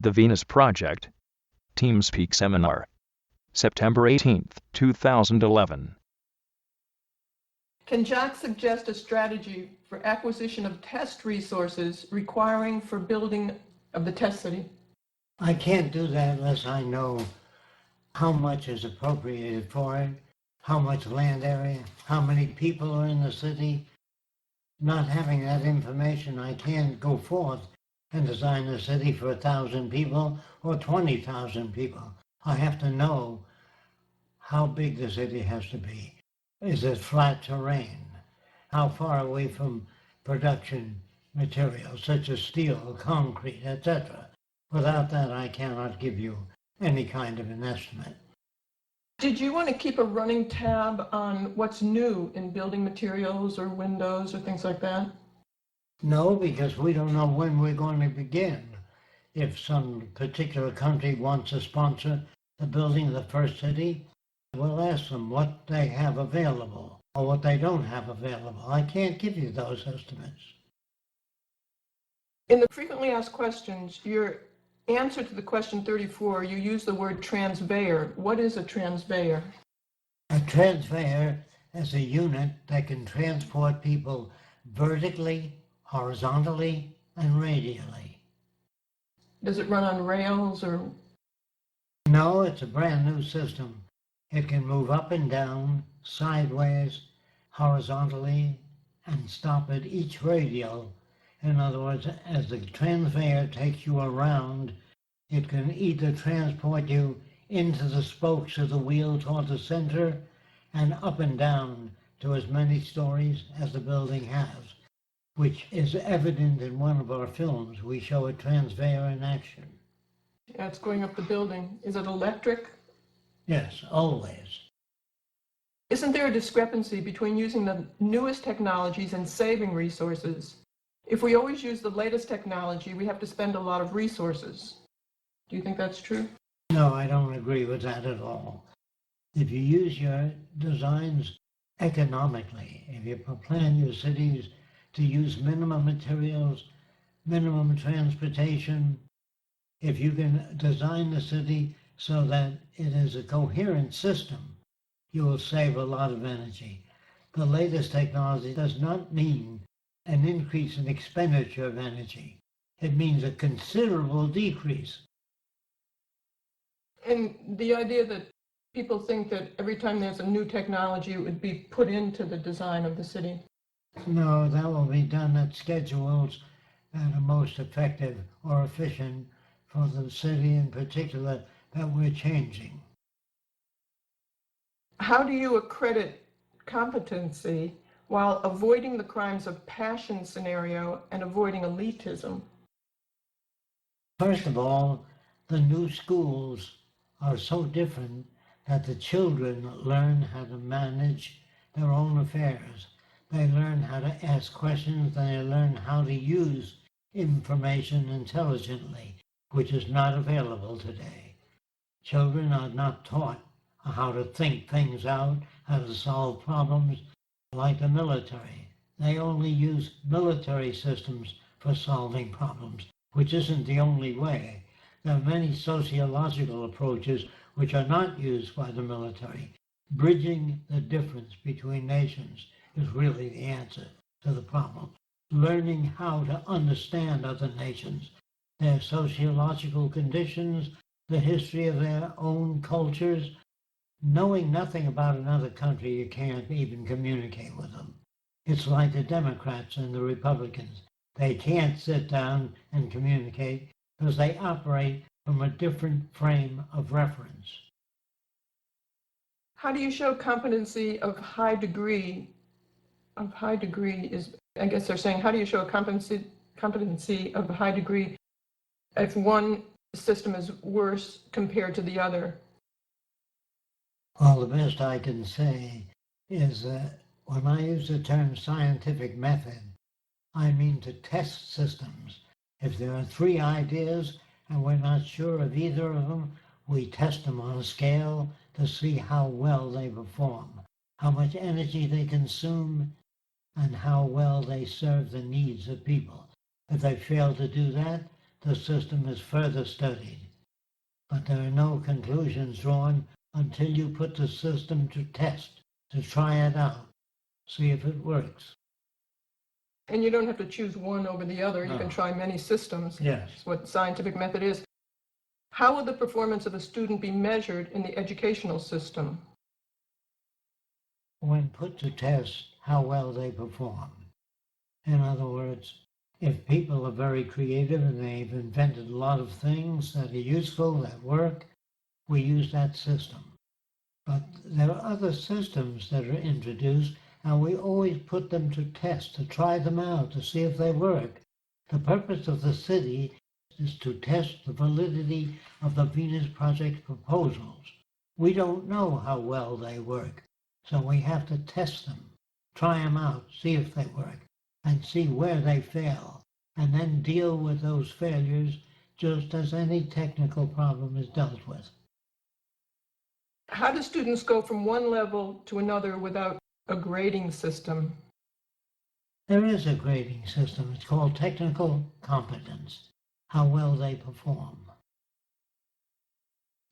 The Venus Project. TeamSpeak Seminar. September 18, 2011. Can Jacque suggest a strategy for acquisition of test resources requiring for building of the test city? I can't do that unless I know how much is appropriated for it, how much land area, how many people are in the city. Not having that information, I can't go forth and design a city for 1,000 people or 20,000 people. I have to know how big the city has to be. Is it flat terrain? How far away from production materials such as steel, concrete, etc.? Without that, I cannot give you any kind of an estimate. Did you want to keep a running tab on what's new in building materials or windows or things like that? No, because we don't know when we're going to begin. If some particular country wants to sponsor the building of the first city, we'll ask them what they have available or what they don't have available. I can't give you those estimates. In the frequently asked questions, your answer to the question 34, you use the word transveyor. What is a transveyor? A transveyor is a unit that can transport people vertically, horizontally, and radially. Does it run on rails or? No, it's a brand new system. It can move up and down, sideways, horizontally, and stop at each radial. In other words, as the transveyor takes you around, it can either transport you into the spokes of the wheel toward the center and up and down to as many stories as the building has, which is evident in one of our films. We show a transveyor in action. Yeah, it's going up the building. Is it electric? Yes, always. Isn't there a discrepancy between using the newest technologies and saving resources? If we always use the latest technology, we have to spend a lot of resources. Do you think that's true? No, I don't agree with that at all. If you use your designs economically, if you plan your cities to use minimum materials, minimum transportation, if you can design the city so that it is a coherent system, you will save a lot of energy. The latest technology does not mean an increase in expenditure of energy. It means a considerable decrease. And the idea that people think that every time there's a new technology, it would be put into the design of the city. No, that will be done at schedules that are most effective or efficient for the city in particular that we're changing. How do you accredit competency while avoiding the crimes of passion scenario and avoiding elitism? First of all, the new schools are so different that the children learn how to manage their own affairs. They learn how to ask questions, they learn how to use information intelligently, which is not available today. Children are not taught how to think things out, how to solve problems like the military. They only use military systems for solving problems, which isn't the only way. There are many sociological approaches which are not used by the military. Bridging the difference between nations is really the answer to the problem. Learning how to understand other nations, their sociological conditions, the history of their own cultures. Knowing nothing about another country, you can't even communicate with them. It's like the Democrats and the Republicans. They can't sit down and communicate because they operate from a different frame of reference. How do you show competency of high degree? Is, I guess they're saying, how do you show a competency of a high degree if one system is worse compared to the other? Well, the best I can say is that when I use the term scientific method, I mean to test systems. If there are 3 ideas and we're not sure of either of them, we test them on a scale to see how well they perform, how much energy they consume, and how well they serve the needs of people. If they fail to do that, the system is further studied. But there are no conclusions drawn until you put the system to test, to try it out, see if it works. And you don't have to choose one over the other. You can try many systems. Yes. That's what the scientific method is. How will the performance of a student be measured in the educational system? When put to test, how well they perform. In other words, if people are very creative and they've invented a lot of things that are useful, that work, we use that system. But there are other systems that are introduced, and we always put them to test, to try them out, to see if they work. The purpose of the city is to test the validity of the Venus Project proposals. We don't know how well they work, so we have to test them, try them out, see if they work, and see where they fail, and then deal with those failures just as any technical problem is dealt with. How do students go from one level to another without a grading system? There is a grading system. It's called technical competence, how well they perform.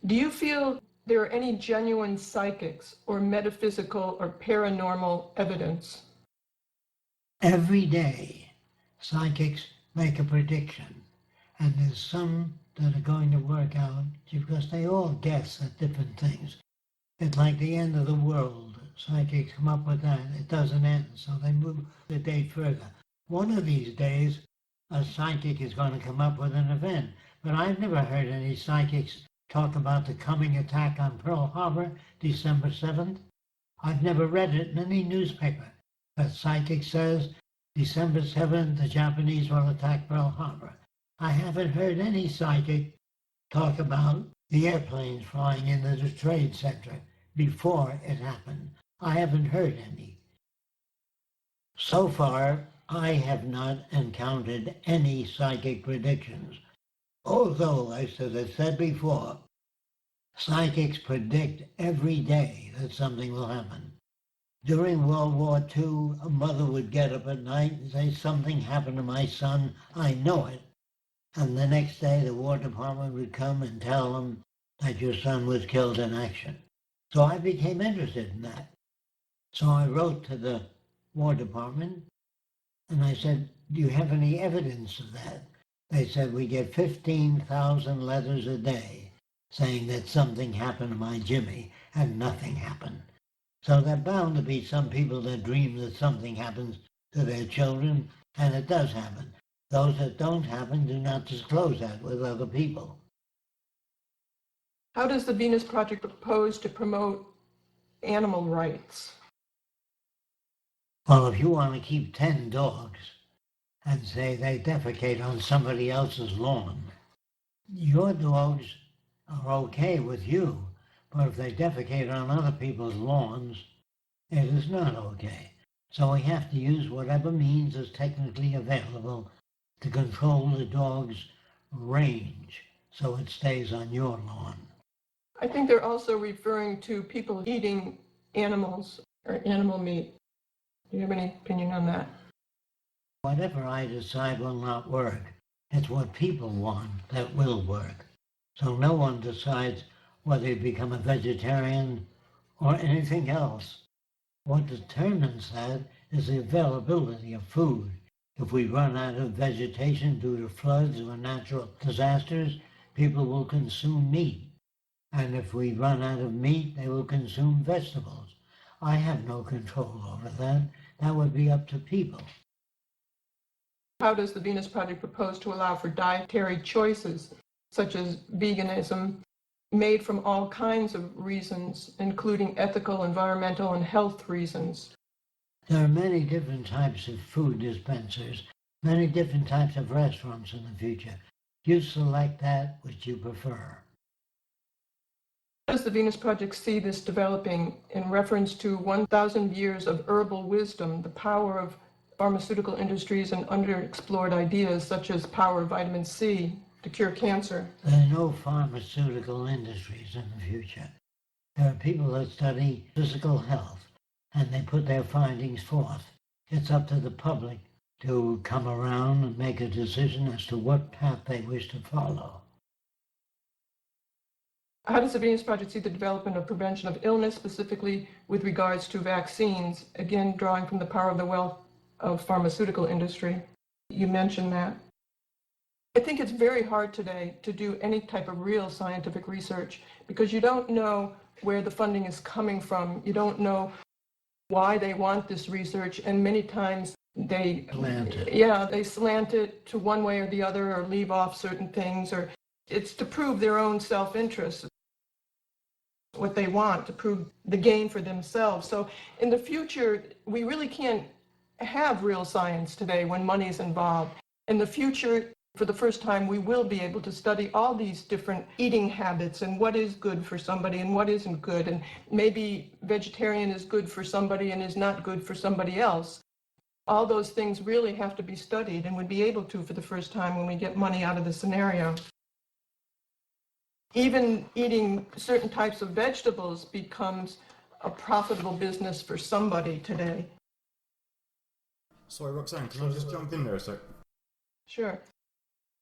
Do you feel there are any genuine psychics or metaphysical or paranormal evidence? Every day, psychics make a prediction, and there's some that are going to work out because they all guess at different things. It's like the end of the world. Psychics come up with that. It doesn't end, so they move the date further. One of these days, a psychic is going to come up with an event, but I've never heard any psychics talk about the coming attack on Pearl Harbor, December 7th. I've never read it in any newspaper. But psychic says December 7th, the Japanese will attack Pearl Harbor. I haven't heard any psychic talk about the airplanes flying into the Trade Center before it happened. I haven't heard any. So far, I have not encountered any psychic predictions. Although, as I said before, psychics predict every day that something will happen. During World War II, a mother would get up at night and say, something happened to my son, I know it. And the next day, the War Department would come and tell them that your son was killed in action. So I became interested in that. So I wrote to the War Department and I said, do you have any evidence of that? They said, we get 15,000 letters a day saying that something happened to my Jimmy, and nothing happened. So there are bound to be some people that dream that something happens to their children, and it does happen. Those that don't happen do not disclose that with other people. How does the Venus Project propose to promote animal rights? Well, if you want to keep 10 dogs and say they defecate on somebody else's lawn, your dogs are okay with you, but if they defecate on other people's lawns, it is not okay. So we have to use whatever means is technically available to control the dog's range so it stays on your lawn. I think they're also referring to people eating animals or animal meat. Do you have any opinion on that? Whatever I decide will not work. It's what people want that will work. So no one decides whether you become a vegetarian or anything else. What determines that is the availability of food. If we run out of vegetation due to floods or natural disasters, people will consume meat. And if we run out of meat, they will consume vegetables. I have no control over that. That would be up to people. How does the Venus Project propose to allow for dietary choices, such as veganism, made from all kinds of reasons, including ethical, environmental, and health reasons? There are many different types of food dispensers, many different types of restaurants in the future. You select that which you prefer. How does the Venus Project see this developing in reference to 1,000 years of herbal wisdom, the power of pharmaceutical industries and underexplored ideas such as power of vitamin C to cure cancer? There are no pharmaceutical industries in the future. There are people that study physical health, and they put their findings forth. It's up to the public to come around and make a decision as to what path they wish to follow. How does the Venus Project see the development of prevention of illness, specifically with regards to vaccines? Again, drawing from the power of the wealth of pharmaceutical industry. You mentioned that. I think it's very hard today to do any type of real scientific research because you don't know where the funding is coming from. You don't know why they want this research, and many times they slant it to one way or the other, or leave off certain things, or it's to prove their own self-interest, what they want, to prove the gain for themselves. So in the future, we really can't have real science today when money is involved. In the future, for the first time, we will be able to study all these different eating habits and what is good for somebody and what isn't good. And maybe vegetarian is good for somebody and is not good for somebody else. All those things really have to be studied, and we'd be able to for the first time when we get money out of the scenario. Even eating certain types of vegetables becomes a profitable business for somebody today. Sorry, Roxanne, can I just jump in there a sec? Sure.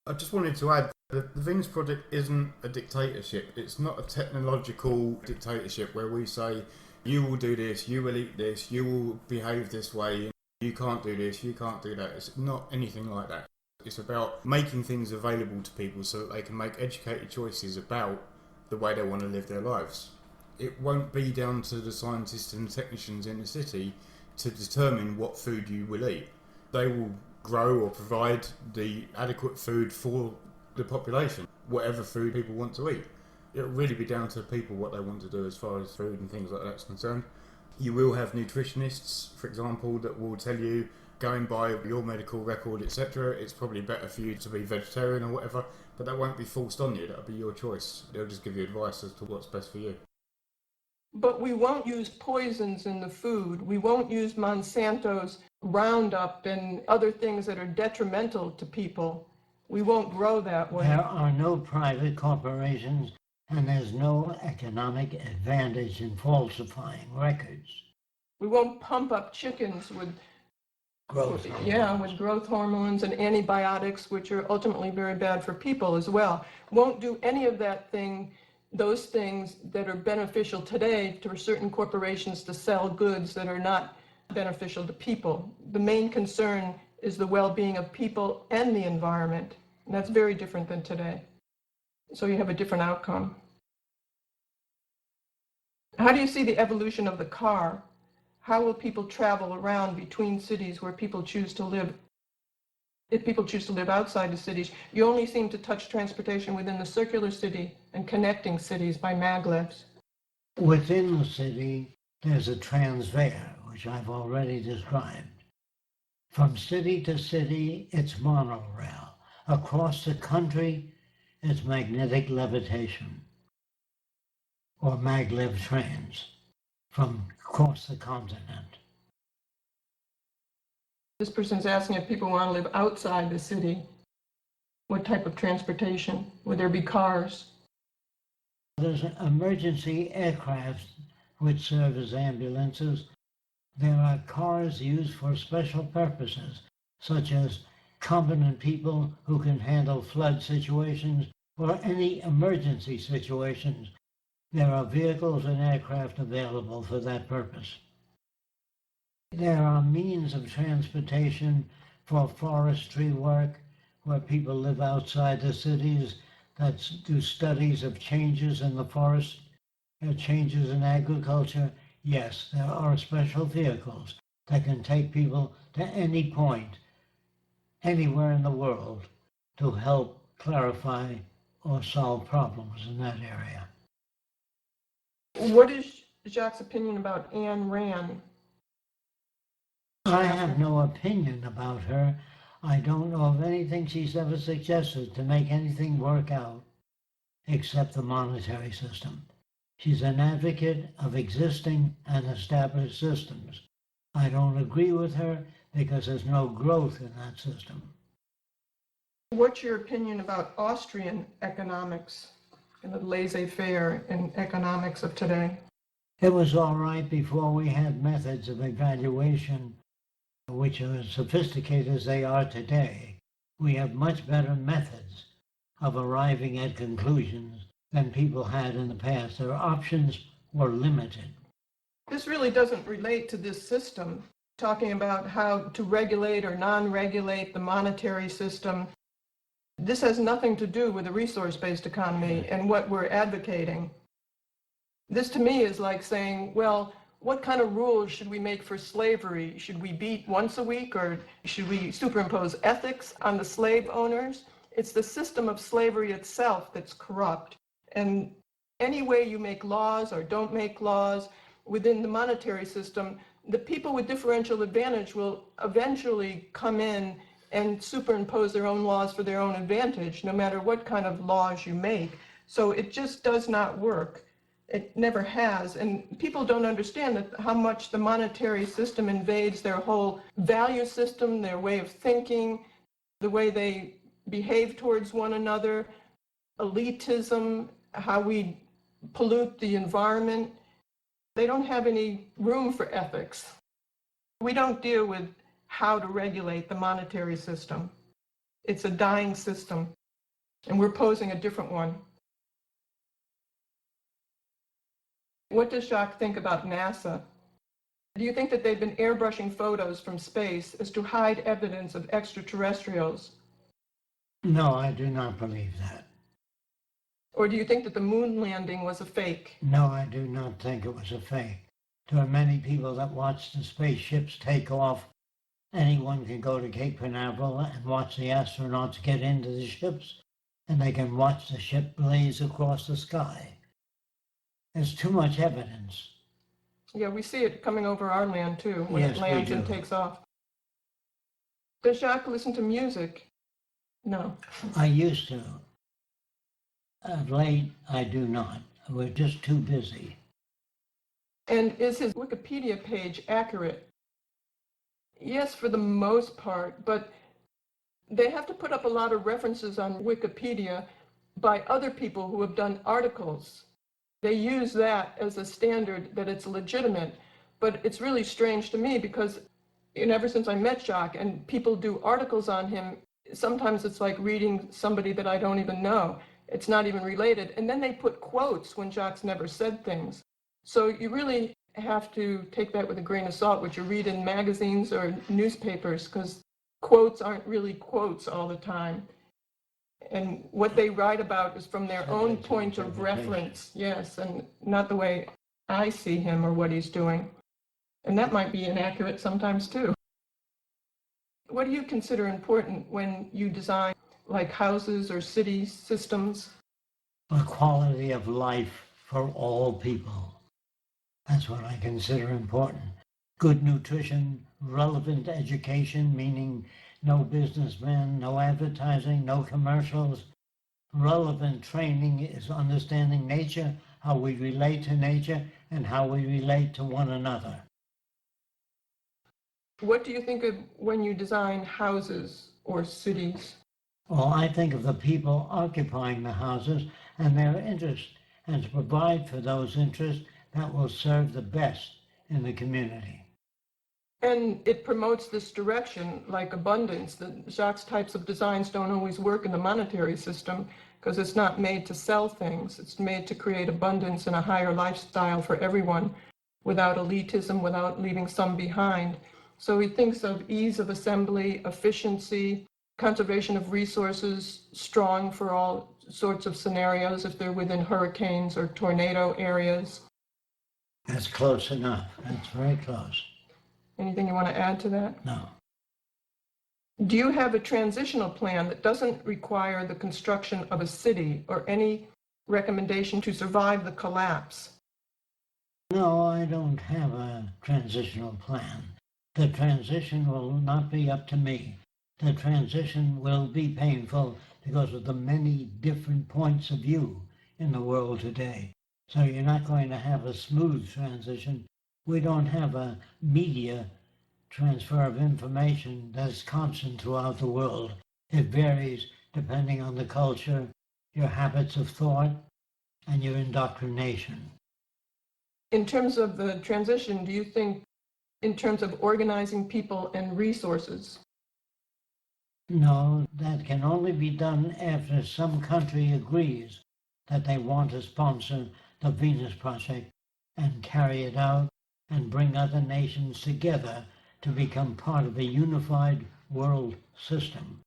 I just wanted to add that the Venus Project isn't a dictatorship. It's not a technological dictatorship where we say, you will do this, you will eat this, you will behave this way, you can't do this, you can't do that. It's not anything like that. It's about making things available to people so that they can make educated choices about the way they want to live their lives. It won't be down to the scientists and technicians in the city to determine what food you will eat. They will grow or provide the adequate food for the population, whatever food people want to eat. It'll really be down to people what they want to do as far as food and things like that's concerned. You will have nutritionists, for example, that will tell you, going by your medical record, etc., it's probably better for you to be vegetarian or whatever, but that won't be forced on you. That'll be your choice. They'll just give you advice as to what's best for you. But we won't use poisons in the food. We won't use Monsanto's Roundup and other things that are detrimental to people. We won't grow that way. There are no private corporations, and there's no economic advantage in falsifying records. We won't pump up chickens with Growth with growth hormones and antibiotics, which are ultimately very bad for people as well. Won't do any of those things that are beneficial today to certain corporations to sell goods that are not beneficial to people. The main concern is the well-being of people and the environment, and that's very different than today. So you have a different outcome. How do you see the evolution of the car? How will people travel around between cities where people choose to live? If people choose to live outside the cities, you only seem to touch transportation within the circular city and connecting cities by maglevs. Within the city, there's a transfer, which I've already described. From city to city, it's monorail. Across the country, it's magnetic levitation, or maglev trains, from across the continent. This person's asking if people want to live outside the city. What type of transportation? Would there be cars? There's emergency aircraft which serve as ambulances. There are cars used for special purposes, such as competent people who can handle flood situations or any emergency situations. There are vehicles and aircraft available for that purpose. There are means of transportation for forestry work, where people live outside the cities that do studies of changes in the forest, changes in agriculture. Yes, there are special vehicles that can take people to any point, anywhere in the world, to help clarify or solve problems in that area. What is Jacque's opinion about Ayn Rand? I have no opinion about her. I don't know of anything she's ever suggested to make anything work out except the monetary system. She's an advocate of existing and established systems. I don't agree with her because there's no growth in that system. What's your opinion about Austrian economics and the laissez-faire in economics of today? It was all right before we had methods of evaluation which are as sophisticated as they are today, we have much better methods of arriving at conclusions than people had in the past. Their options were limited. This really doesn't relate to this system, talking about how to regulate or non-regulate the monetary system. This has nothing to do with a resource-based economy and what we're advocating. This to me is like saying, well, what kind of rules should we make for slavery? Should we beat once a week, or should we superimpose ethics on the slave owners? It's the system of slavery itself that's corrupt. And any way you make laws or don't make laws within the monetary system, the people with differential advantage will eventually come in and superimpose their own laws for their own advantage, no matter what kind of laws you make. So it just does not work. It never has. And people don't understand that how much the monetary system invades their whole value system, their way of thinking, the way they behave towards one another, elitism, how we pollute the environment. They don't have any room for ethics. We don't deal with how to regulate the monetary system. It's a dying system, and we're posing a different one. What does Jacque think about NASA? Do you think that they've been airbrushing photos from space as to hide evidence of extraterrestrials? No, I do not believe that. Or do you think that the moon landing was a fake? No, I do not think it was a fake. There are many people that watch the spaceships take off. Anyone can go to Cape Canaveral and watch the astronauts get into the ships, and they can watch the ship blaze across the sky. There's too much evidence. Yeah, we see it coming over our land too, when Yes, it we lands do. and takes off. Does Jacque listen to music? No. I used to. Of late, I do not. We're just too busy. And is his Wikipedia page accurate? Yes, for the most part, but they have to put up a lot of references on Wikipedia by other people who have done articles. They use that as a standard that it's legitimate, but it's really strange to me because ever since I met Jacque and people do articles on him, sometimes it's like reading somebody that I don't even know. It's not even related. And then they put quotes when Jacque's never said things. So you really have to take that with a grain of salt, what you read in magazines or newspapers, because quotes aren't really quotes all the time. And what they write about is from their own point of reference, yes, and not the way I see him or what he's doing. And that might be inaccurate sometimes too. What do you consider important when you design like houses or city systems? The quality of life for all people. That's what I consider important. Good nutrition, relevant education, meaning no businessmen, no advertising, no commercials. Relevant training is understanding nature, how we relate to nature, and how we relate to one another. What do you think of when you design houses or cities? Well, I think of the people occupying the houses and their interests, and to provide for those interests that will serve the best in the community. And it promotes this direction, like abundance. Jacque's types of designs don't always work in the monetary system because it's not made to sell things. It's made to create abundance and a higher lifestyle for everyone without elitism, without leaving some behind. So he thinks of ease of assembly, efficiency, conservation of resources, strong for all sorts of scenarios if they're within hurricanes or tornado areas. That's close enough. That's very close. Anything you want to add to that? No. Do you have a transitional plan that doesn't require the construction of a city or any recommendation to survive the collapse? No, I don't have a transitional plan. The transition will not be up to me. The transition will be painful because of the many different points of view in the world today. So you're not going to have a smooth transition. We don't have a media transfer of information that's constant throughout the world. It varies depending on the culture, your habits of thought, and your indoctrination. In terms of the transition, do you think in terms of organizing people and resources? No, that can only be done after some country agrees that they want to sponsor the Venus Project and carry it out and bring other nations together to become part of a unified world system.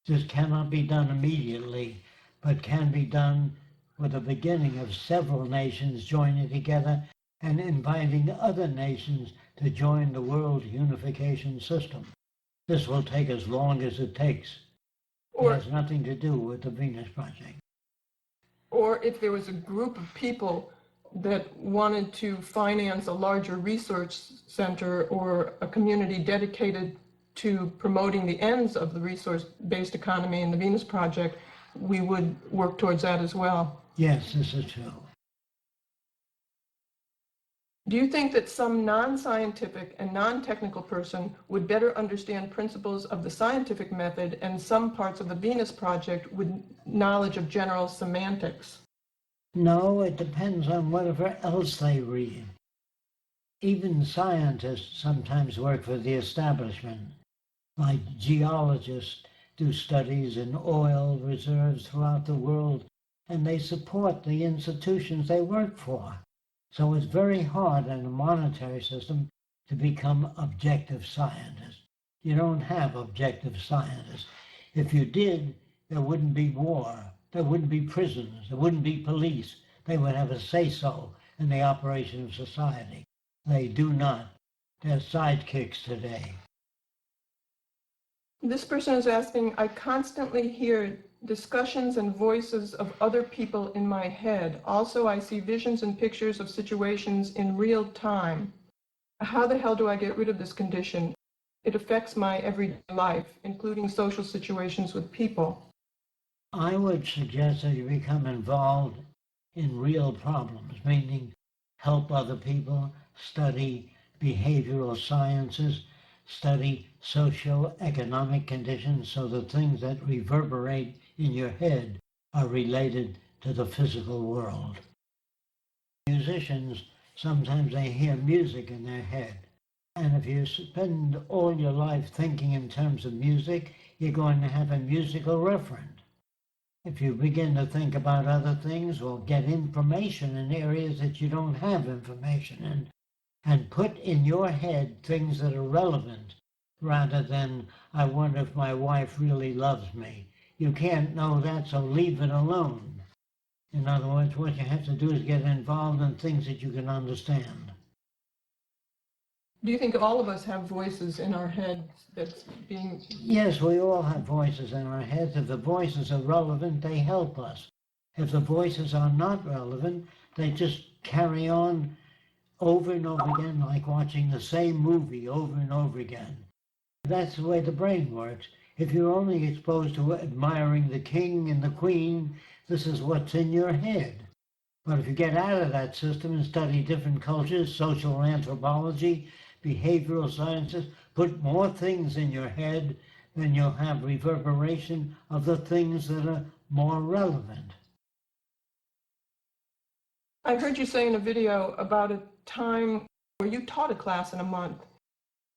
This cannot be done immediately, but can be done with the beginning of several nations joining together and inviting other nations to join the world unification system. This will take as long as it takes. It has nothing to do with the Venus Project. Or if there was a group of people that wanted to finance a larger research center or a community dedicated to promoting the ends of the resource-based economy in the Venus Project, we would work towards that as well. Yes, this is true. Do you think that some non-scientific and non-technical person would better understand principles of the scientific method and some parts of the Venus Project with knowledge of general semantics? No, it depends on whatever else they read. Even scientists sometimes work for the establishment, like geologists do studies in oil reserves throughout the world, and they support the institutions they work for. So it's very hard in a monetary system to become objective scientists. You don't have objective scientists. If you did, there wouldn't be war, there wouldn't be prisons, there wouldn't be police. They would have a say-so in the operation of society. They do not. They're sidekicks today. This person is asking, I constantly hear discussions and voices of other people in my head. Also, I see visions and pictures of situations in real time. How the hell do I get rid of this condition? It affects my everyday life, including social situations with people. I would suggest that you become involved in real problems, meaning help other people, study behavioral sciences, study socio-economic conditions so the things that reverberate in your head are related to the physical world. Musicians, sometimes they hear music in their head. And if you spend all your life thinking in terms of music, you're going to have a musical referent. If you begin to think about other things or get information in areas that you don't have information in, and put in your head things that are relevant, rather than, I wonder if my wife really loves me. You can't know that, so leave it alone. In other words, what you have to do is get involved in things that you can understand. Do you think all of us have voices in our heads that's being... Yes, we all have voices in our heads. If the voices are relevant, they help us. If the voices are not relevant, they just carry on over and over again, like watching the same movie over and over again. That's the way the brain works. If you're only exposed to admiring the king and the queen, this is what's in your head. But if you get out of that system and study different cultures, social anthropology, behavioral sciences, put more things in your head, then you'll have reverberation of the things that are more relevant. I heard you say in a video about a time where you taught a class in a month,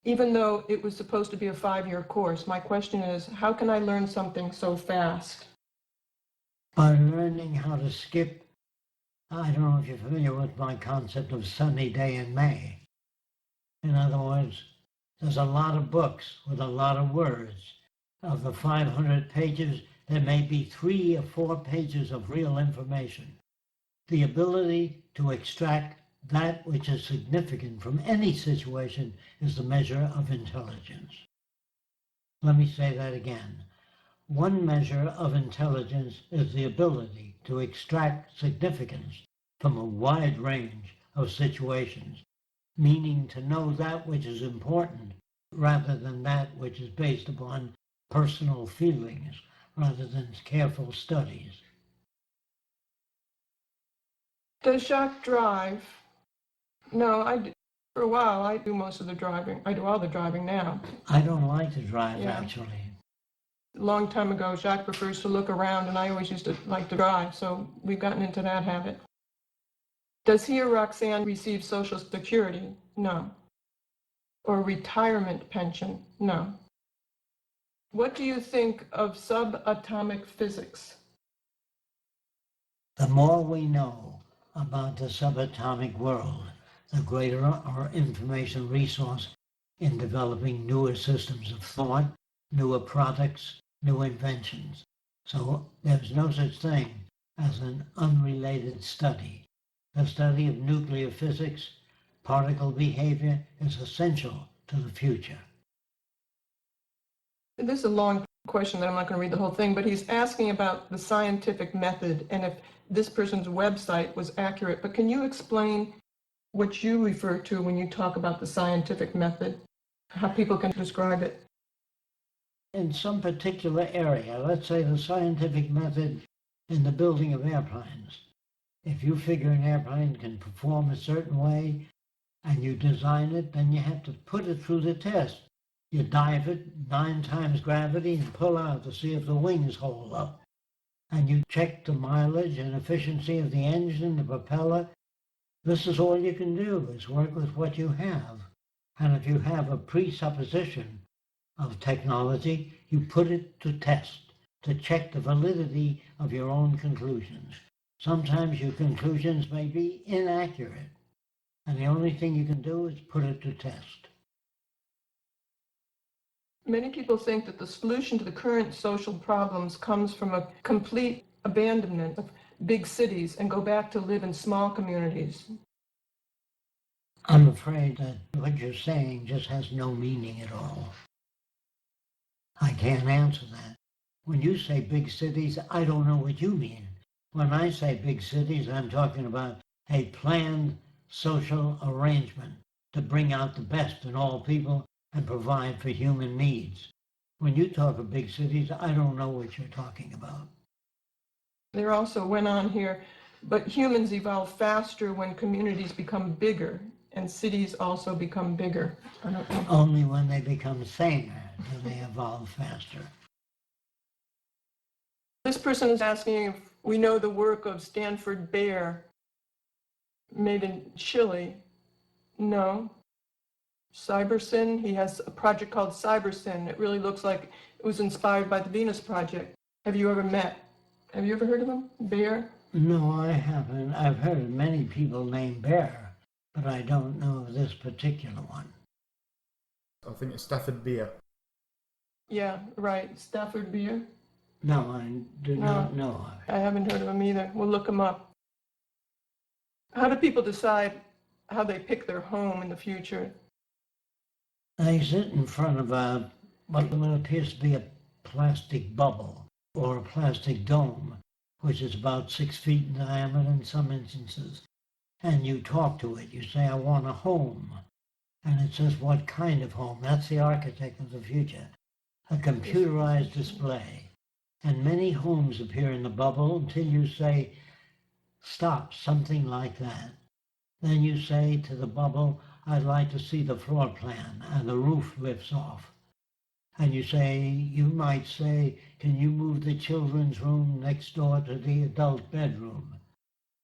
even though it was supposed to be a 5-year course. My question is, how can I learn something so fast? By learning how to skip, I don't know if you're familiar with my concept of sunny day in May. In other words, there's a lot of books with a lot of words. Of the 500 pages, there may be 3 or 4 pages of real information. The ability to extract that which is significant from any situation is the measure of intelligence. Let me say that again. One measure of intelligence is the ability to extract significance from a wide range of situations, meaning to know that which is important rather than that which is based upon personal feelings rather than careful studies. Does Jacque drive? No, for a while, I do most of the driving. I do all the driving now. I don't like to drive, Yeah. actually. A long time ago, Jacque prefers to look around, and I always used to like to drive, so we've gotten into that habit. Does he or Roxanne receive Social Security? No. or retirement pension? No. What do you think of subatomic physics? The more we know about the subatomic world, the greater our information resource in developing newer systems of thought, newer products, new inventions. So there's no such thing as an unrelated study. The study of nuclear physics, particle behavior is essential to the future. This is a long question that I'm not going to read the whole thing, but he's asking about the scientific method and if this person's website was accurate. But can you explain what you refer to when you talk about the scientific method, how people can describe it? In some particular area, let's say the scientific method in the building of airplanes. If you figure an airplane can perform a certain way and you design it, then you have to put it through the test. You dive it 9 times gravity and pull out to see if the wings hold up. And you check the mileage and efficiency of the engine, the propeller. This is all you can do, is work with what you have. And if you have a presupposition of technology, you put it to test, to check the validity of your own conclusions. Sometimes your conclusions may be inaccurate, and the only thing you can do is put it to test. Many people think that the solution to the current social problems comes from a complete abandonment of big cities and go back to live in small communities. I'm afraid that what you're saying just has no meaning at all. I can't answer that. When you say big cities, I don't know what you mean. When I say big cities, I'm talking about a planned social arrangement to bring out the best in all people and provide for human needs. When you talk of big cities, I don't know what you're talking about. There also went on here, but humans evolve faster when communities become bigger, and cities also become bigger. I don't know. Only when they become saner do they evolve faster. This person is asking if we know the work of Stanford Bear, made in Chile. No. CyberSyn, he has a project called CyberSyn. It really looks like it was inspired by the Venus Project. Have you ever heard of him, Bear? No, I haven't. I've heard of many people named Bear, but I don't know of this particular one. I think it's Stafford Beer. Yeah, right, Stafford Bear. No, I do not know of it. I haven't heard of him either. We'll look him up. How do people decide how they pick their home in the future? They sit in front of what appears to be a plastic bubble or a plastic dome, which is about 6 feet in diameter in some instances. And you talk to it. You say, I want a home. And it says, what kind of home? That's the architect of the future. A computerized display. And many homes appear in the bubble until you say, stop, something like that. Then you say to the bubble, I'd like to see the floor plan, and the roof lifts off. And you might say, can you move the children's room next door to the adult bedroom?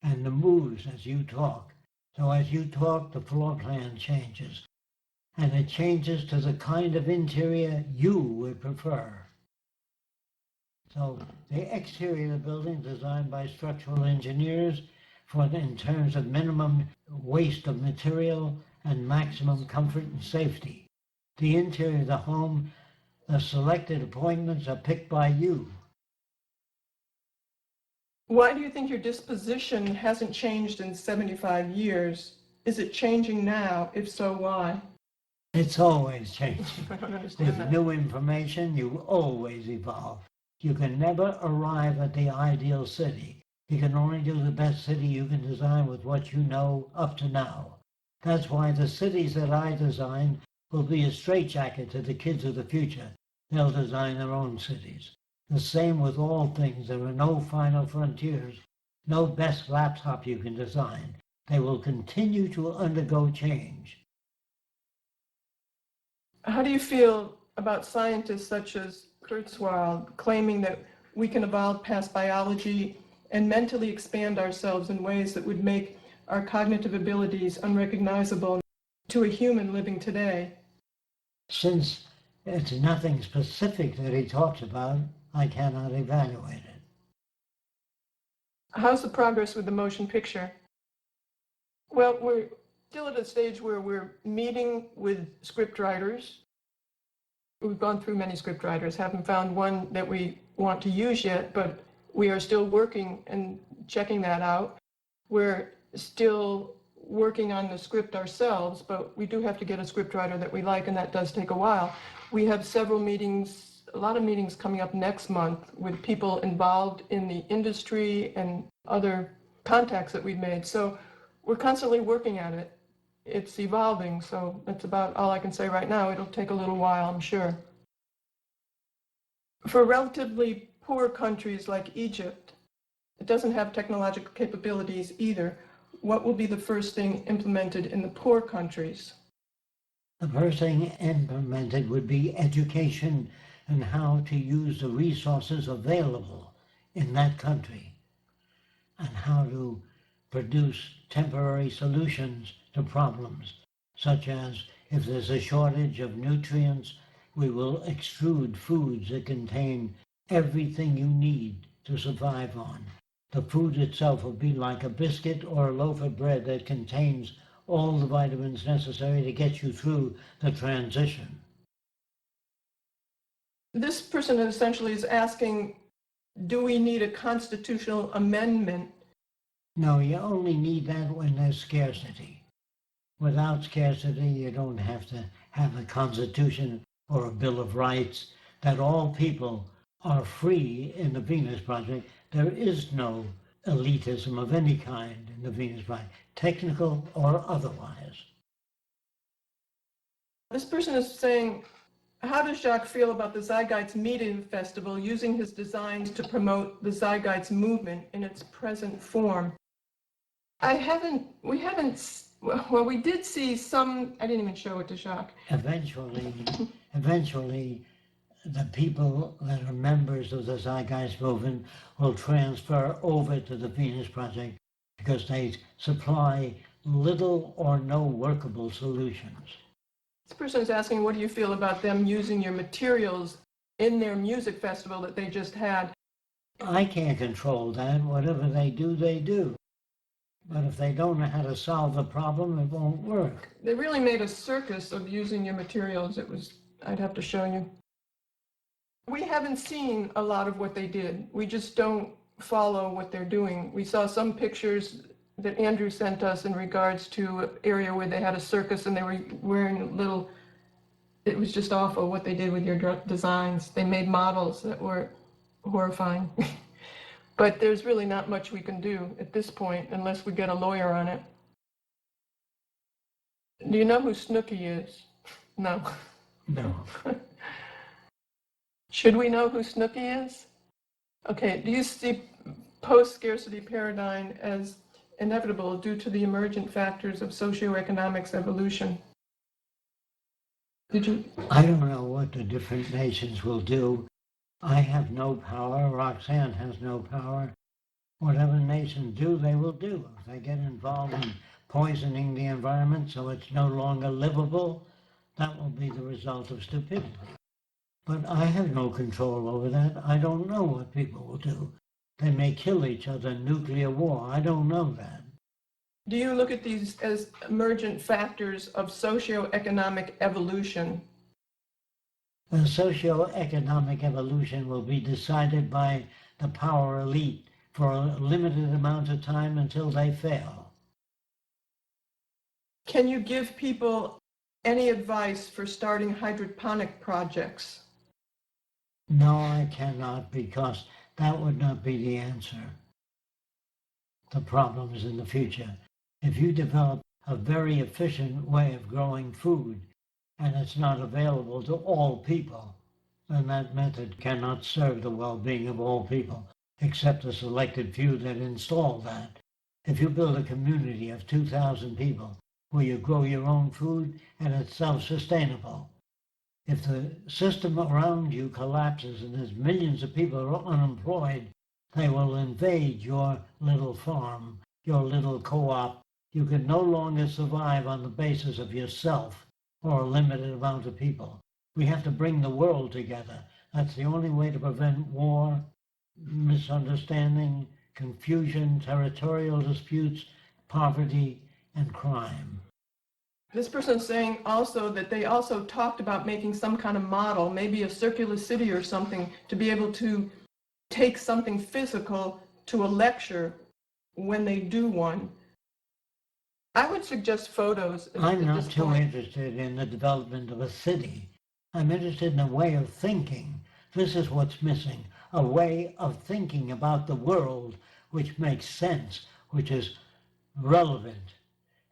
And it moves as you talk. So as you talk, the floor plan changes. And it changes to the kind of interior you would prefer. So the exterior of the building is designed by structural engineers in terms of minimum waste of material and maximum comfort and safety. The interior of the home, the selected appointments are picked by you. Why do you think your disposition hasn't changed in 75 years? Is it changing now? If so, why? It's always changing. I don't understand With that. new information, you always evolve. You can never arrive at the ideal city. You can only do the best city you can design with what you know up to now. That's why the cities that I design will be a straitjacket to the kids of the future. They'll design their own cities. The same with all things. There are no final frontiers, no best laptop you can design. They will continue to undergo change. How do you feel about scientists such as Kurzweil claiming that we can evolve past biology and mentally expand ourselves in ways that would make our cognitive abilities unrecognizable to a human living today? Since it's nothing specific that he talks about, I cannot evaluate it. How's the progress with the motion picture? Well, we're still at a stage where we're meeting with script writers. We've gone through many script writers, haven't found one that we want to use yet, but we are still working and checking that out. We're still working on the script ourselves, but we do have to get a script writer that we like, and that does take a while. We have several meetings, a lot of meetings coming up next month with people involved in the industry and other contacts that we've made. So we're constantly working at it. It's evolving, so that's about all I can say right now. It'll take a little while, I'm sure. For relatively poor countries like Egypt, it doesn't have technological capabilities either. What will be the first thing implemented in the poor countries? The first thing implemented would be education and how to use the resources available in that country and how to produce temporary solutions to problems, such as if there's a shortage of nutrients, we will extrude foods that contain everything you need to survive on. The food itself will be like a biscuit or a loaf of bread that contains all the vitamins necessary to get you through the transition. This person essentially is asking, do we need a constitutional amendment? No, you only need that when there's scarcity. Without scarcity, you don't have to have a constitution or a Bill of Rights that all people are free in the Venus Project. There is no elitism of any kind in the Venus Project, technical or otherwise. This person is saying, how does Jacque feel about the Zeitgeist Media Festival using his designs to promote the Zeitgeist movement in its present form? We did see some, I didn't even show it to Jacque. Eventually, the people that are members of the Zeitgeist movement will transfer over to the Venus Project because they supply little or no workable solutions. This person is asking, what do you feel about them using your materials in their music festival that they just had? I can't control that. Whatever they do, they do. But if they don't know how to solve the problem, it won't work. They really made a circus of using your materials. I'd have to show you. We haven't seen a lot of what they did. We just don't follow what they're doing. We saw some pictures that Andrew sent us in regards to an area where they had a circus and they were wearing it was just awful what they did with your designs. They made models that were horrifying. But there's really not much we can do at this point unless we get a lawyer on it. Do you know who Snooki is? No. No. Should we know who Snooki is? Okay, do you see post-scarcity paradigm as inevitable due to the emergent factors of socioeconomics evolution? I don't know what the different nations will do. I have no power. Roxanne has no power. Whatever nations do, they will do. If they get involved in poisoning the environment so it's no longer livable, that will be the result of stupidity. But I have no control over that. I don't know what people will do. They may kill each other in nuclear war. I don't know that. Do you look at these as emergent factors of socioeconomic evolution? The socio-economic evolution will be decided by the power elite for a limited amount of time until they fail. Can you give people any advice for starting hydroponic projects? No, I cannot, because that would not be the answer. The problems in the future. If you develop a very efficient way of growing food, and it's not available to all people, then that method cannot serve the well-being of all people, except a selected few that install that. If you build a community of 2,000 people where you grow your own food and it's self-sustainable, if the system around you collapses and there's millions of people who are unemployed, they will invade your little farm, your little co-op. You can no longer survive on the basis of yourself. or a limited amount of people. We have to bring the world together. That's the only way to prevent war, misunderstanding, confusion, territorial disputes, poverty, and crime. This person is saying also that they also talked about making some kind of model, maybe a circular city or something, to be able to take something physical to a lecture when they do one. I would suggest photos. I'm not too interested in the development of a city. I'm interested in a way of thinking. This is what's missing, a way of thinking about the world which makes sense, which is relevant.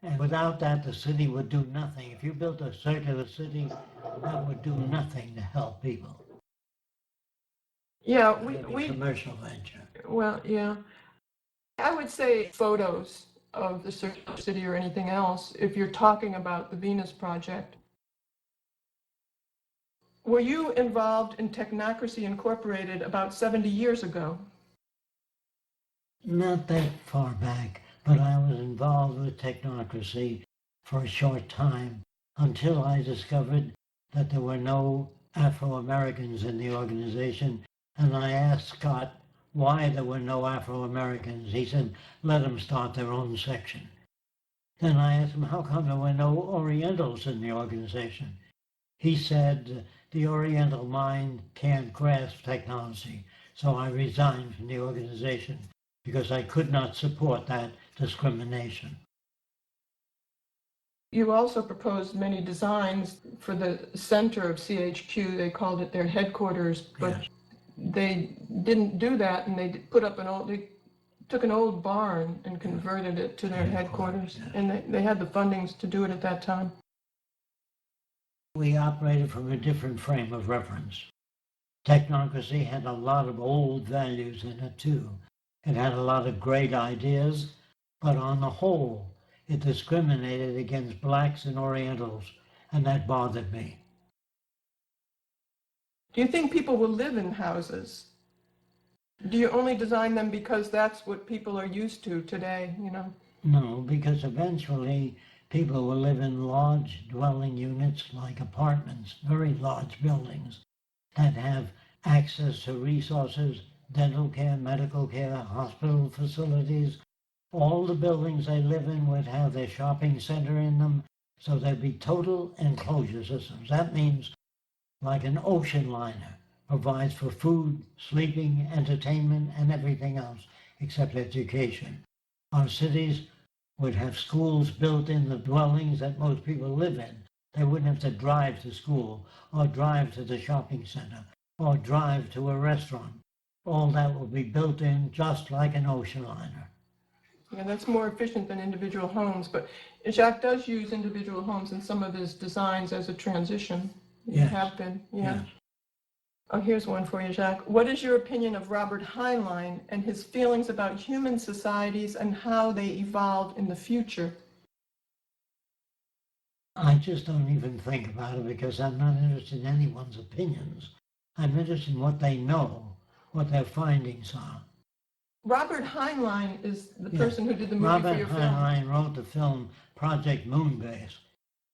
And without that, the city would do nothing. If you built a circular city, that would do nothing to help people. Yeah, we commercial venture. Well, yeah. I would say photos of the circular city or anything else if you're talking about the Venus Project. Were you involved in Technocracy Incorporated about 70 years ago? Not that far back, but I was involved with Technocracy for a short time until I discovered that there were no Afro-Americans in the organization, and I asked Scott why there were no Afro-Americans. He said, let them start their own section. Then I asked him, how come there were no Orientals in the organization? He said, the Oriental mind can't grasp technology, so I resigned from the organization because I could not support that discrimination. You also proposed many designs for the center of CHQ. They called it their headquarters, but yes. They didn't do that, and they put up they took an old barn and converted it to their headquarters, yes. And they had the fundings to do it at that time. We operated from a different frame of reference. Technocracy had a lot of old values in it too. It had a lot of great ideas, but on the whole, it discriminated against blacks and Orientals, and that bothered me. Do you think people will live in houses? Do you only design them because that's what people are used to today, you know? No, because eventually people will live in large dwelling units like apartments, very large buildings that have access to resources, dental care, medical care, hospital facilities. All the buildings they live in would have their shopping center in them, so there'd be total enclosure systems. That means like an ocean liner provides for food, sleeping, entertainment, and everything else except education. Our cities would have schools built in the dwellings that most people live in. They wouldn't have to drive to school or drive to the shopping center or drive to a restaurant. All that will be built in just like an ocean liner. Yeah, that's more efficient than individual homes, but Jacque does use individual homes in some of his designs as a transition. You Yes. have been, yeah. Yes. Oh, here's one for you, Jacque. What is your opinion of Robert Heinlein and his feelings about human societies and how they evolve in the future? I just don't even think about it because I'm not interested in anyone's opinions. I'm interested in what they know, what their findings are. Robert Heinlein is the person who did the movie Robert for your film. Heinlein wrote the film Project Moonbase,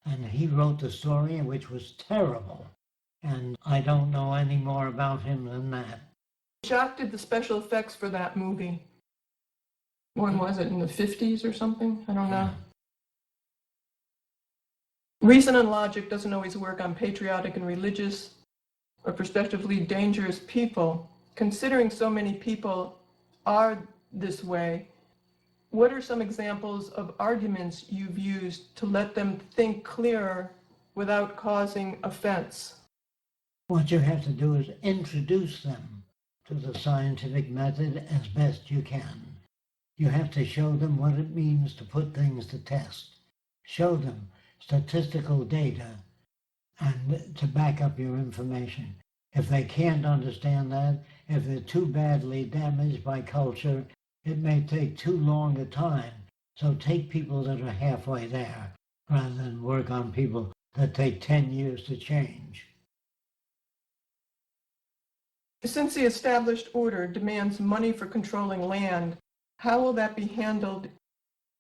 and he wrote the story, which was terrible. And I don't know any more about him than that. Jacque did the special effects for that movie. When was it, in the 50s or something? I don't know. Reason and logic doesn't always work on patriotic and religious or prospectively dangerous people. Considering so many people are this way, what are some examples of arguments you've used to let them think clearer without causing offense? What you have to do is introduce them to the scientific method as best you can. You have to show them what it means to put things to test. Show them statistical data and to back up your information. If they can't understand that, if they're too badly damaged by culture, it may take too long a time. So take people that are halfway there rather than work on people that take 10 years to change. Since the established order demands money for controlling land, how will that be handled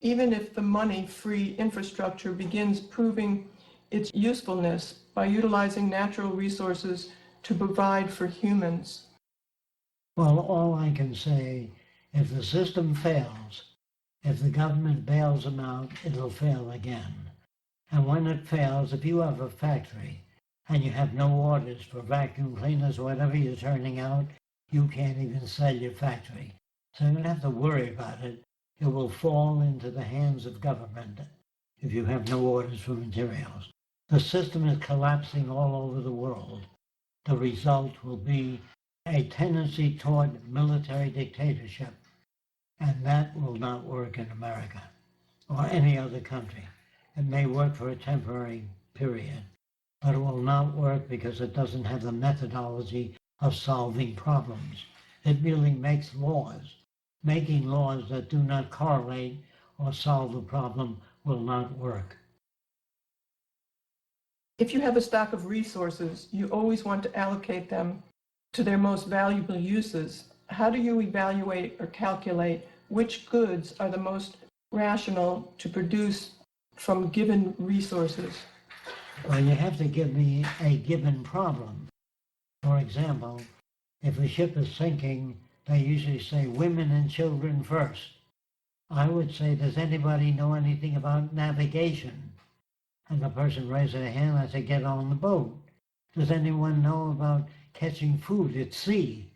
even if the money-free infrastructure begins proving its usefulness by utilizing natural resources to provide for humans? Well, all I can say, if the system fails, if the government bails them out, it'll fail again. And when it fails, if you have a factory and you have no orders for vacuum cleaners, whatever you're turning out, you can't even sell your factory. So you don't have to worry about it. It will fall into the hands of government if you have no orders for materials. The system is collapsing all over the world. The result will be a tendency toward military dictatorship, and that will not work in America or any other country. It may work for a temporary period, but it will not work because it doesn't have the methodology of solving problems. It merely makes laws. Making laws that do not correlate or solve the problem will not work. If you have a stock of resources, you always want to allocate them to their most valuable uses. How do you evaluate or calculate which goods are the most rational to produce from given resources? Well, you have to give me a given problem. For example, if a ship is sinking, they usually say women and children first. I would say, does anybody know anything about navigation? And the person raised their hand, I said, get on the boat. Does anyone know about catching food at sea?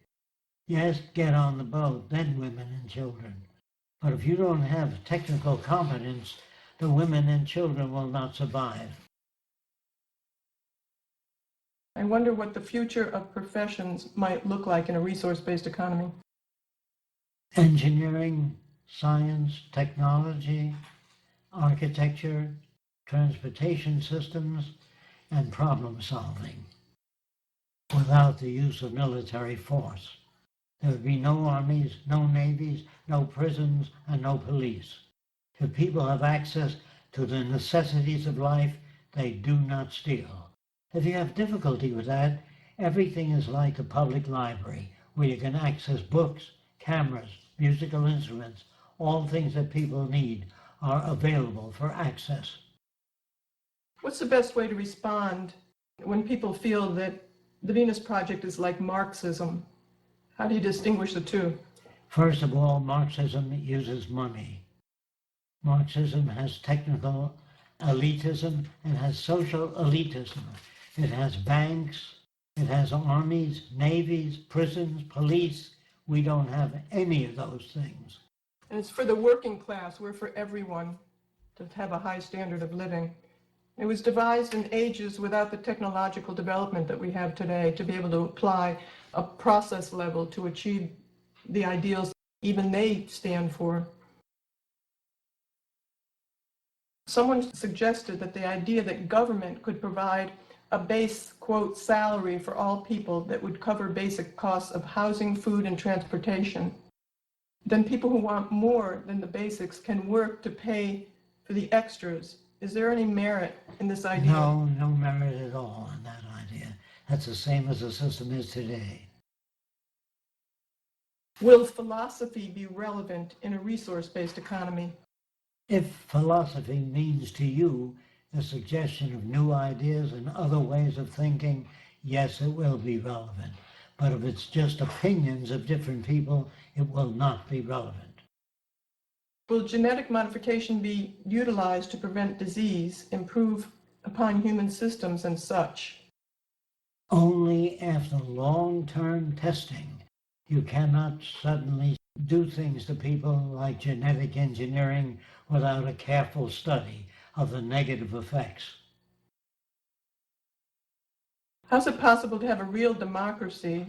Yes, get on the boat, then women and children. But if you don't have technical competence, the women and children will not survive. I wonder what the future of professions might look like in a resource-based economy. Engineering, science, technology, architecture, transportation systems, and problem solving without the use of military force. There would be no armies, no navies, no prisons, and no police. If people have access to the necessities of life, they do not steal. If you have difficulty with that, everything is like a public library where you can access books, cameras, musical instruments, all things that people need are available for access. What's the best way to respond when people feel that the Venus Project is like Marxism? How do you distinguish the two? First of all, Marxism uses money. Marxism has technical elitism and has social elitism. It has banks, it has armies, navies, prisons, police. We don't have any of those things. And it's for the working class. We're for everyone to have a high standard of living. It was devised in ages without the technological development that we have today to be able to apply a process level to achieve the ideals even they stand for. Someone suggested that the idea that government could provide a base, quote, salary for all people that would cover basic costs of housing, food, and transportation, then people who want more than the basics can work to pay for the extras. Is there any merit in this idea? No merit at all in that idea. That's the same as the system is today. Will philosophy be relevant in a resource-based economy? If philosophy means to you the suggestion of new ideas and other ways of thinking, yes, it will be relevant. But if it's just opinions of different people, it will not be relevant. Will genetic modification be utilized to prevent disease, improve upon human systems, and such? Only after long-term testing. You cannot suddenly do things to people like genetic engineering without a careful study of the negative effects. How's it possible to have a real democracy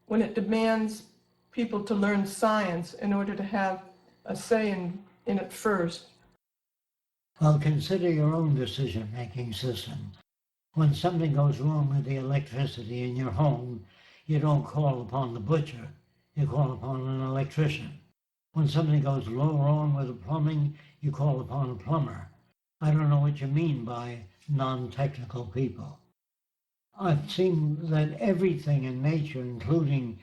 when it demands people to learn science in order to have a say in it first? Well, consider your own decision-making system. When something goes wrong with the electricity in your home, you don't call upon the butcher, you call upon an electrician. When something goes wrong with the plumbing, you call upon a plumber. I don't know what you mean by non-technical people. I've seen that everything in nature, including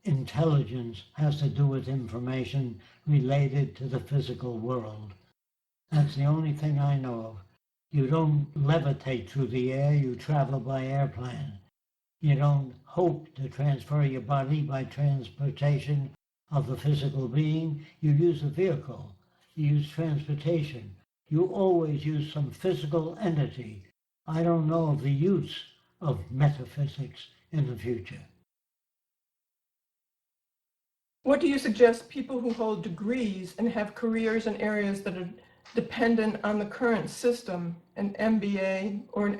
intelligence, has to do with information related to the physical world. That's the only thing I know of. You don't levitate through the air, you travel by airplane. You don't hope to transfer your body by transportation of the physical being. You use a vehicle. You use transportation. You always use some physical entity. I don't know of the use of metaphysics in the future. What do you suggest people who hold degrees and have careers in areas that are dependent on the current system, an MBA or an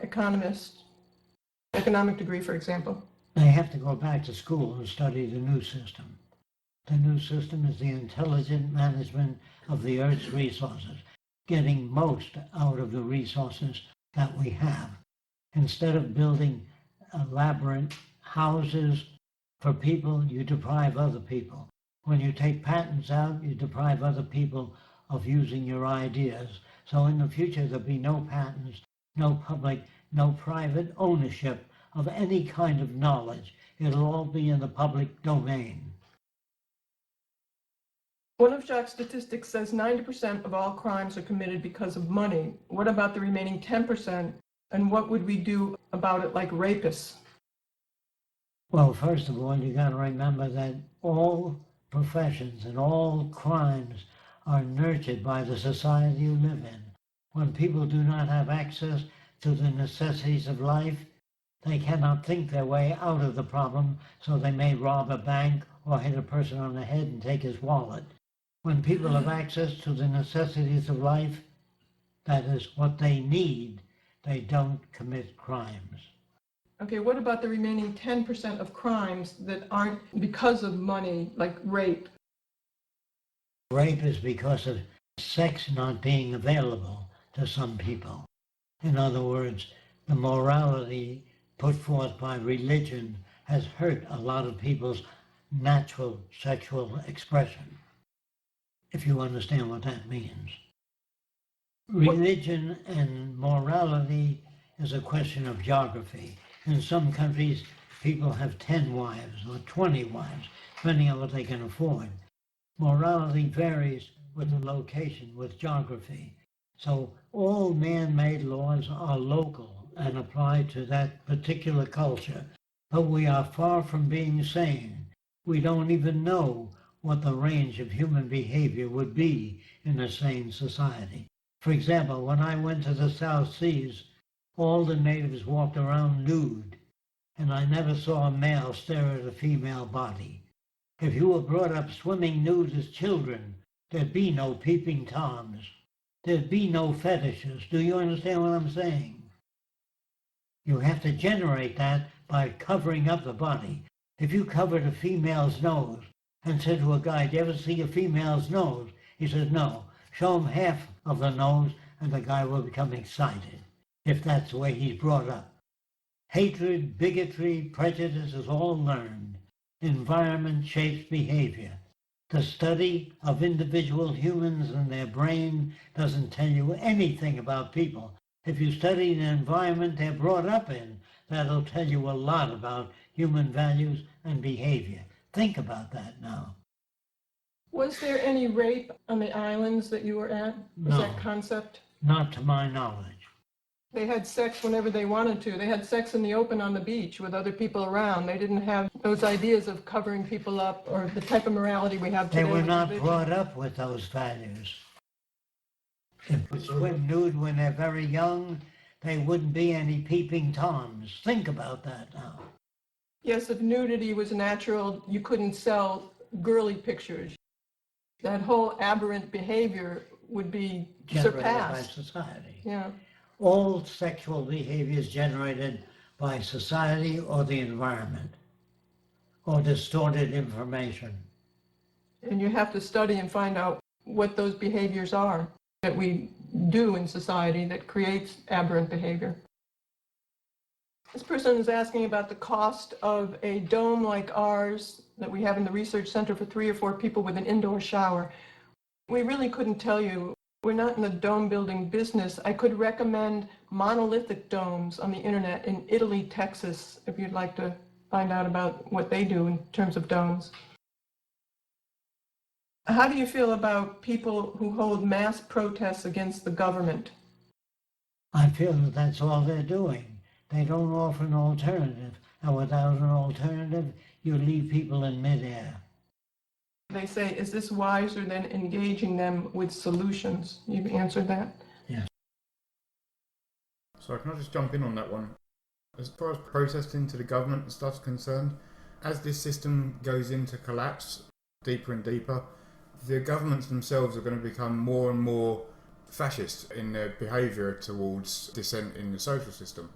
economic degree, for example? They have to go back to school and study the new system. The new system is the intelligent management of the Earth's resources, getting most out of the resources that we have. Instead of building elaborate houses for people, you deprive other people. When you take patents out, you deprive other people of using your ideas. So in the future, there'll be no patents, no public, no private ownership of any kind of knowledge. It'll all be in the public domain. One of Jacque's statistics says 90% of all crimes are committed because of money. What about the remaining 10%? And what would we do about it, like rapists? Well, first of all, you got to remember that all professions and all crimes are nurtured by the society you live in. When people do not have access to the necessities of life, they cannot think their way out of the problem, so they may rob a bank or hit a person on the head and take his wallet. When people have access to the necessities of life, that is what they need, they don't commit crimes. Okay, what about the remaining 10% of crimes that aren't because of money, like rape? Rape is because of sex not being available to some people. In other words, the morality put forth by religion has hurt a lot of people's natural sexual expression, if you understand what that means. Religion and morality is a question of geography. In some countries, people have 10 wives or 20 wives, depending on what they can afford. Morality varies with the location, with geography. So all man-made laws are local and apply to that particular culture. But we are far from being sane. We don't even know what the range of human behavior would be in a sane society. For example, when I went to the South Seas, all the natives walked around nude, and I never saw a male stare at a female body. If you were brought up swimming nude as children, there'd be no peeping toms. There'd be no fetishes. Do you understand what I'm saying? You have to generate that by covering up the body. If you covered a female's nose and said to a guy, "Do you ever see a female's nose?" He says, "No." Show him half of the nose and the guy will become excited, if that's the way he's brought up. Hatred, bigotry, prejudice is all learned. Environment shapes behavior. The study of individual humans and their brain doesn't tell you anything about people. If you study the environment they're brought up in, that'll tell you a lot about human values and behavior. Think about that now. Was there any rape on the islands that you were at? Was No. that concept? Not to my knowledge. They had sex whenever they wanted to. They had sex in the open on the beach with other people around. They didn't have those ideas of covering people up or the type of morality we have today. They were not with brought up with those values. If they swim nude when they're very young, they wouldn't be any peeping toms. Think about that now. Yes, if nudity was natural, you couldn't sell girly pictures. That whole aberrant behavior would be Generated by surpassed. society. Yeah. All sexual behavior is generated by society or the environment, or distorted information. And you have to study and find out what those behaviors are that we do in society that creates aberrant behavior. This person is asking about the cost of a dome like ours that we have in the research center for 3 or 4 people with an indoor shower. We really couldn't tell you. We're not in the dome building business. I could recommend monolithic domes on the internet in Italy, Texas, if you'd like to find out about what they do in terms of domes. How do you feel about people who hold mass protests against the government? I feel that that's all they're doing. They don't offer an alternative, and without an alternative, you leave people in midair. They say, is this wiser than engaging them with solutions? You've answered that. Yes. So can I just jump in on that one? As far as processing to the government and stuff's concerned, as this system goes into collapse deeper and deeper, the governments themselves are going to become more and more fascist in their behaviour towards dissent in the social system.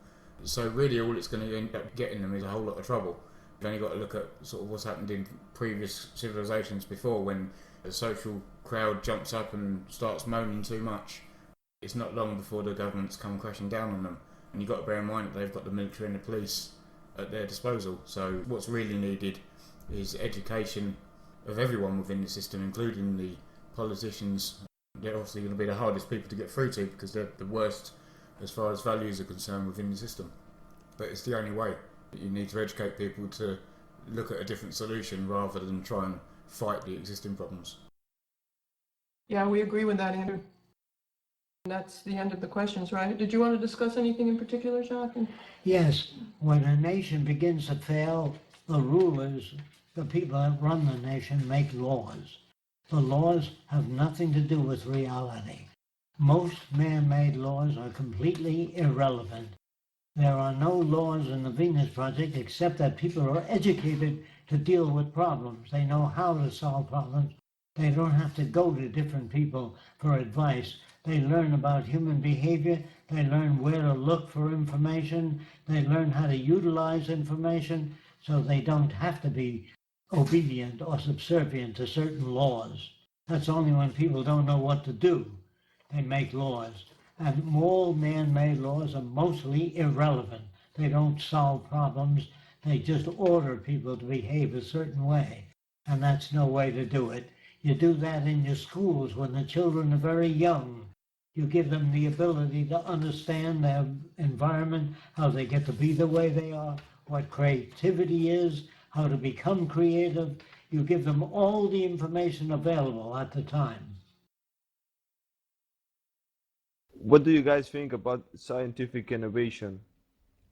So really all it's going to end up getting them is a whole lot of trouble. You've only got to look at sort of what's happened in previous civilisations before when the social crowd jumps up and starts moaning too much. It's not long before the governments come crashing down on them. And you've got to bear in mind that they've got the military and the police at their disposal. So what's really needed is education of everyone within the system, including the politicians. They're obviously going to be the hardest people to get through to because they're the worst as far as values are concerned within the system. But it's the only way. You need to educate people to look at a different solution rather than try and fight the existing problems. Yeah, we agree with that, Andrew. That's the end of the questions, right? Did you want to discuss anything in particular, Jacque? Yes, when a nation begins to fail, the rulers, the people that run the nation, make laws. The laws have nothing to do with reality. Most man-made laws are completely irrelevant. There are no laws in the Venus Project except that people are educated to deal with problems. They know how to solve problems. They don't have to go to different people for advice. They learn about human behavior. They learn where to look for information. They learn how to utilize information so they don't have to be obedient or subservient to certain laws. That's only when people don't know what to do. They make laws. And all man-made laws are mostly irrelevant. They don't solve problems. They just order people to behave a certain way. And that's no way to do it. You do that in your schools when the children are very young. You give them the ability to understand their environment, how they get to be the way they are, what creativity is, how to become creative. You give them all the information available at the time. What do you guys think about scientific innovation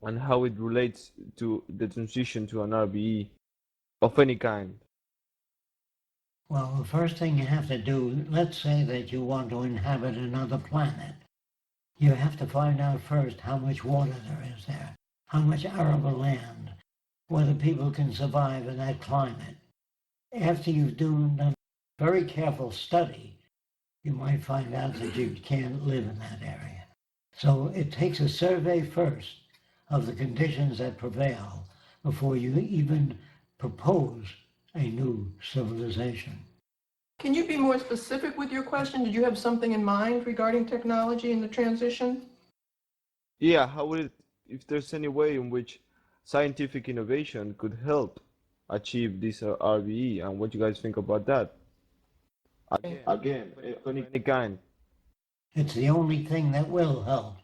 and how it relates to the transition to an RBE of any kind? Well, the first thing you have to do, let's say that you want to inhabit another planet. You have to find out first how much water there is there, how much arable land, whether people can survive in that climate. After you've done a very careful study, you might find out that you can't live in that area. So it takes a survey first of the conditions that prevail before you even propose a new civilization. Can you be more specific with your question? Did you have something in mind regarding technology and the transition? Yeah, how would it, if there's any way in which scientific innovation could help achieve this RBE, and what you guys think about that? Again, any kind. It's the only thing that will help.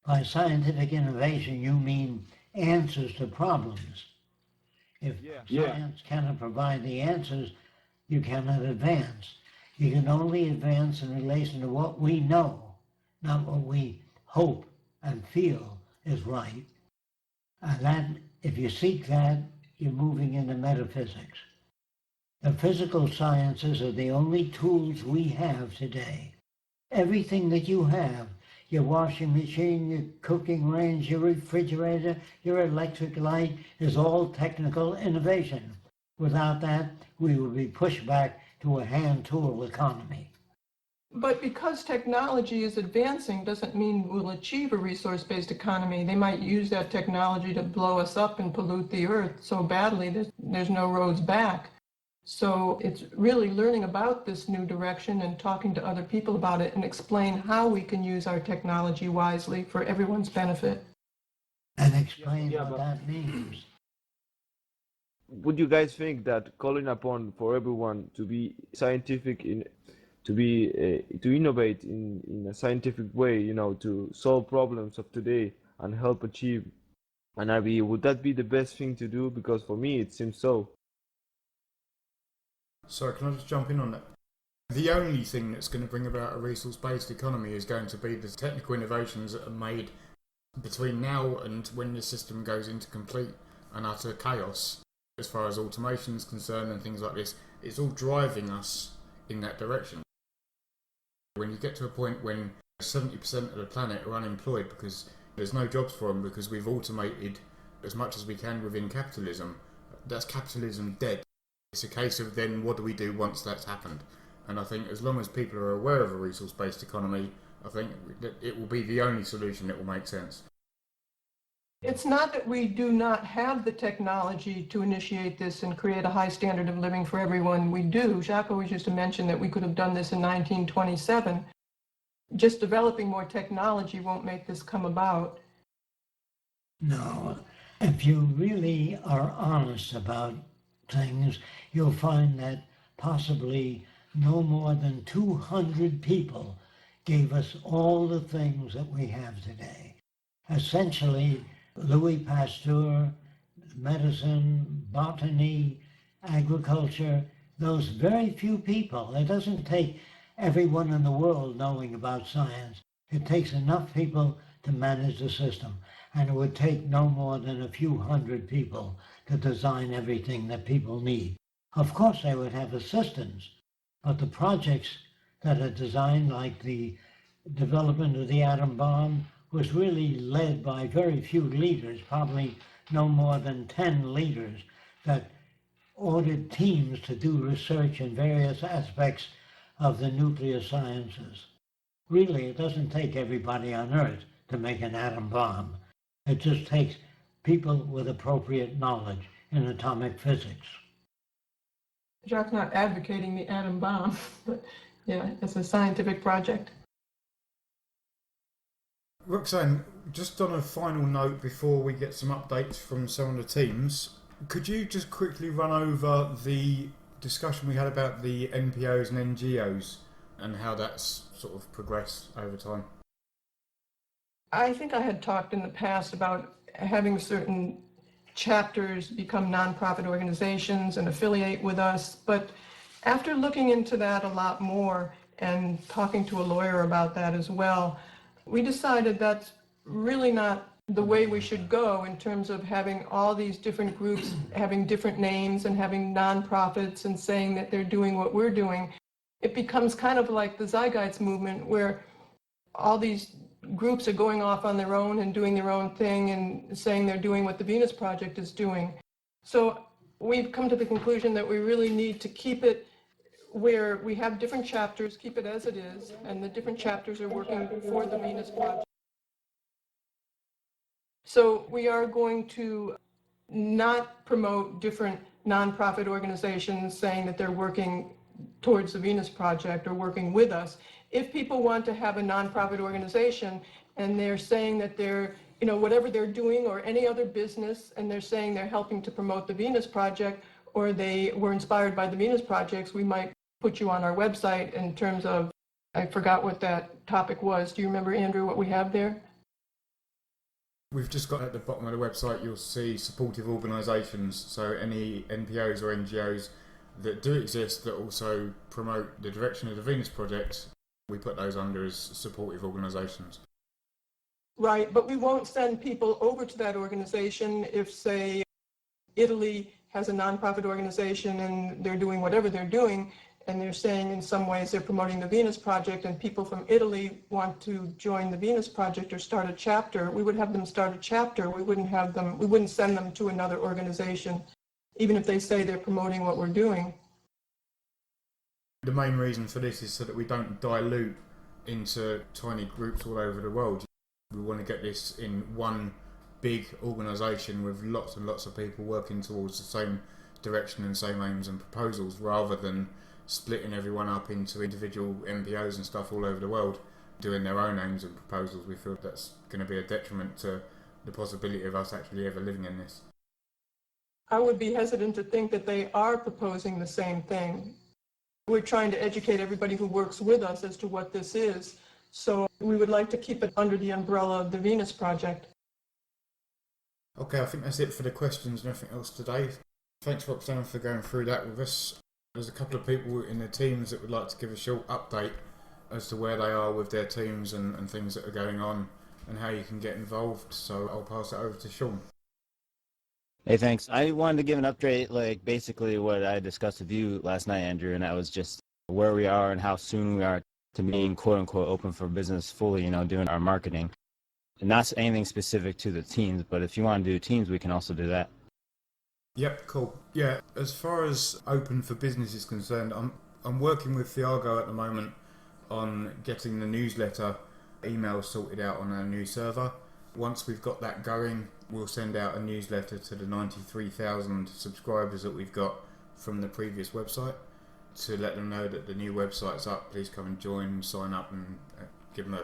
By scientific innovation, you mean answers to problems. If science cannot provide the answers, you cannot advance. You can only advance in relation to what we know, not what we hope and feel is right. And that, if you seek that, you're moving into metaphysics. The physical sciences are the only tools we have today. Everything that you have, your washing machine, your cooking range, your refrigerator, your electric light, is all technical innovation. Without that, we will be pushed back to a hand tool economy. But because technology is advancing doesn't mean we'll achieve a resource-based economy. They might use that technology to blow us up and pollute the earth so badly that there's no roads back. So it's really learning about this new direction and talking to other people about it and explain how we can use our technology wisely for everyone's benefit. And explain what that means. Would you guys think that calling upon for everyone to be scientific to innovate in a scientific way, you know, to solve problems of today and help achieve an RBE, would that be the best thing to do? Because for me, it seems so. Sorry, can I just jump in on that? The only thing that's going to bring about a resource-based economy is going to be the technical innovations that are made between now and when the system goes into complete and utter chaos. As far as automation is concerned and things like this, it's all driving us in that direction. When you get to a point when 70% of the planet are unemployed because there's no jobs for them because we've automated as much as we can within capitalism, that's capitalism dead. It's a case of then what do we do once that's happened? And I think as long as people are aware of a resource-based economy, I think that it will be the only solution that will make sense. It's not that we do not have the technology to initiate this and create a high standard of living for everyone. We do. Jacque always used to mention that we could have done this in 1927. Just developing more technology won't make this come about. No, if you really are honest about things, you'll find that possibly no more than 200 people gave us all the things that we have today. Essentially, Louis Pasteur, medicine, botany, agriculture, those very few people. It doesn't take everyone in the world knowing about science. It takes enough people to manage the system, and it would take no more than a few hundred people to design everything that people need. Of course, they would have assistance, but the projects that are designed, like the development of the atom bomb, was really led by very few leaders, probably no more than 10 leaders that ordered teams to do research in various aspects of the nuclear sciences. Really, it doesn't take everybody on Earth to make an atom bomb. It just takes people with appropriate knowledge in atomic physics. Jacque's not advocating the atom bomb, but yeah, it's a scientific project. Roxanne, just on a final note before we get some updates from some of the teams, could you just quickly run over the discussion we had about the NPOs and NGOs and how that's sort of progressed over time? I think I had talked in the past about having certain chapters become nonprofit organizations and affiliate with us, but after looking into that a lot more and talking to a lawyer about that as well, we decided that's really not the way we should go in terms of having all these different groups having different names and having nonprofits and saying that they're doing what we're doing. It becomes kind of like the Zeitgeist movement, where all these groups are going off on their own and doing their own thing and saying they're doing what the Venus Project is doing. So we've come to the conclusion that we really need to keep it where we have different chapters, keep it as it is, and the different chapters are working for the Venus Project. So we are going to not promote different nonprofit organizations saying that they're working towards the Venus Project or working with us. If people want to have a nonprofit organization and they're saying that they're, whatever they're doing or any other business, and they're saying they're helping to promote the Venus Project, or they were inspired by the Venus Projects, we might put you on our website in terms of, I forgot what that topic was. Do you remember, Andrew, what we have there? We've just got at the bottom of the website, you'll see supportive organisations, so any NPOs or NGOs that do exist that also promote the direction of the Venus Project, we put those under as supportive organisations. Right, but we won't send people over to that organization if, say, Italy has a nonprofit organization and they're doing whatever they're doing, and they're saying in some ways they're promoting the Venus Project, and people from Italy want to join the Venus Project or start a chapter. We would have them start a chapter. We wouldn't send them to another organization, even if they say they're promoting what we're doing. The main reason for this is so that we don't dilute into tiny groups all over the world. We want to get this in one big organisation with lots and lots of people working towards the same direction and same aims and proposals, rather than splitting everyone up into individual NPOs and stuff all over the world doing their own aims and proposals. We feel that's going to be a detriment to the possibility of us actually ever living in this. I would be hesitant to think that they are proposing the same thing. We're trying to educate everybody who works with us as to what this is. So we would like to keep it under the umbrella of the Venus Project. Okay, I think that's it for the questions and everything else today. Thanks, Roxanne, for going through that with us. There's a couple of people in the teams that would like to give a short update as to where they are with their teams and things that are going on and how you can get involved. So I'll pass it over to Sean. Hey, thanks. I wanted to give an update, like basically what I discussed with you last night, Andrew, and that was just where we are and how soon we are to being quote unquote open for business fully, doing our marketing. And not anything specific to the teams, but if you want to do teams, we can also do that. Yep, cool. Yeah, as far as open for business is concerned, I'm working with Fiago at the moment on getting the newsletter email sorted out on our new server. Once we've got that going, we'll send out a newsletter to the 93,000 subscribers that we've got from the previous website to let them know that the new website's up. Please come and join, sign up, and give them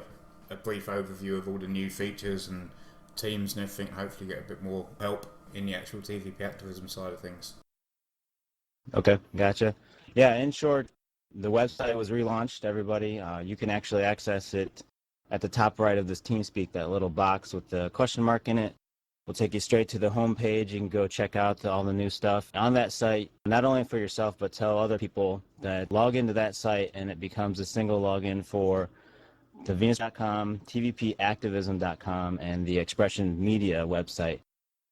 a brief overview of all the new features and teams and everything. Hopefully get a bit more help in the actual TVP activism side of things. Okay, gotcha. Yeah, in short, the website was relaunched, everybody. You can actually access it at the top right of this TeamSpeak, that little box with the question mark in it. Will take you straight to the home page. You can go check out all the new stuff on that site, not only for yourself, but tell other people that log into that site, and it becomes a single login for the Venus.com, TVPactivism.com, and the Expression Media website.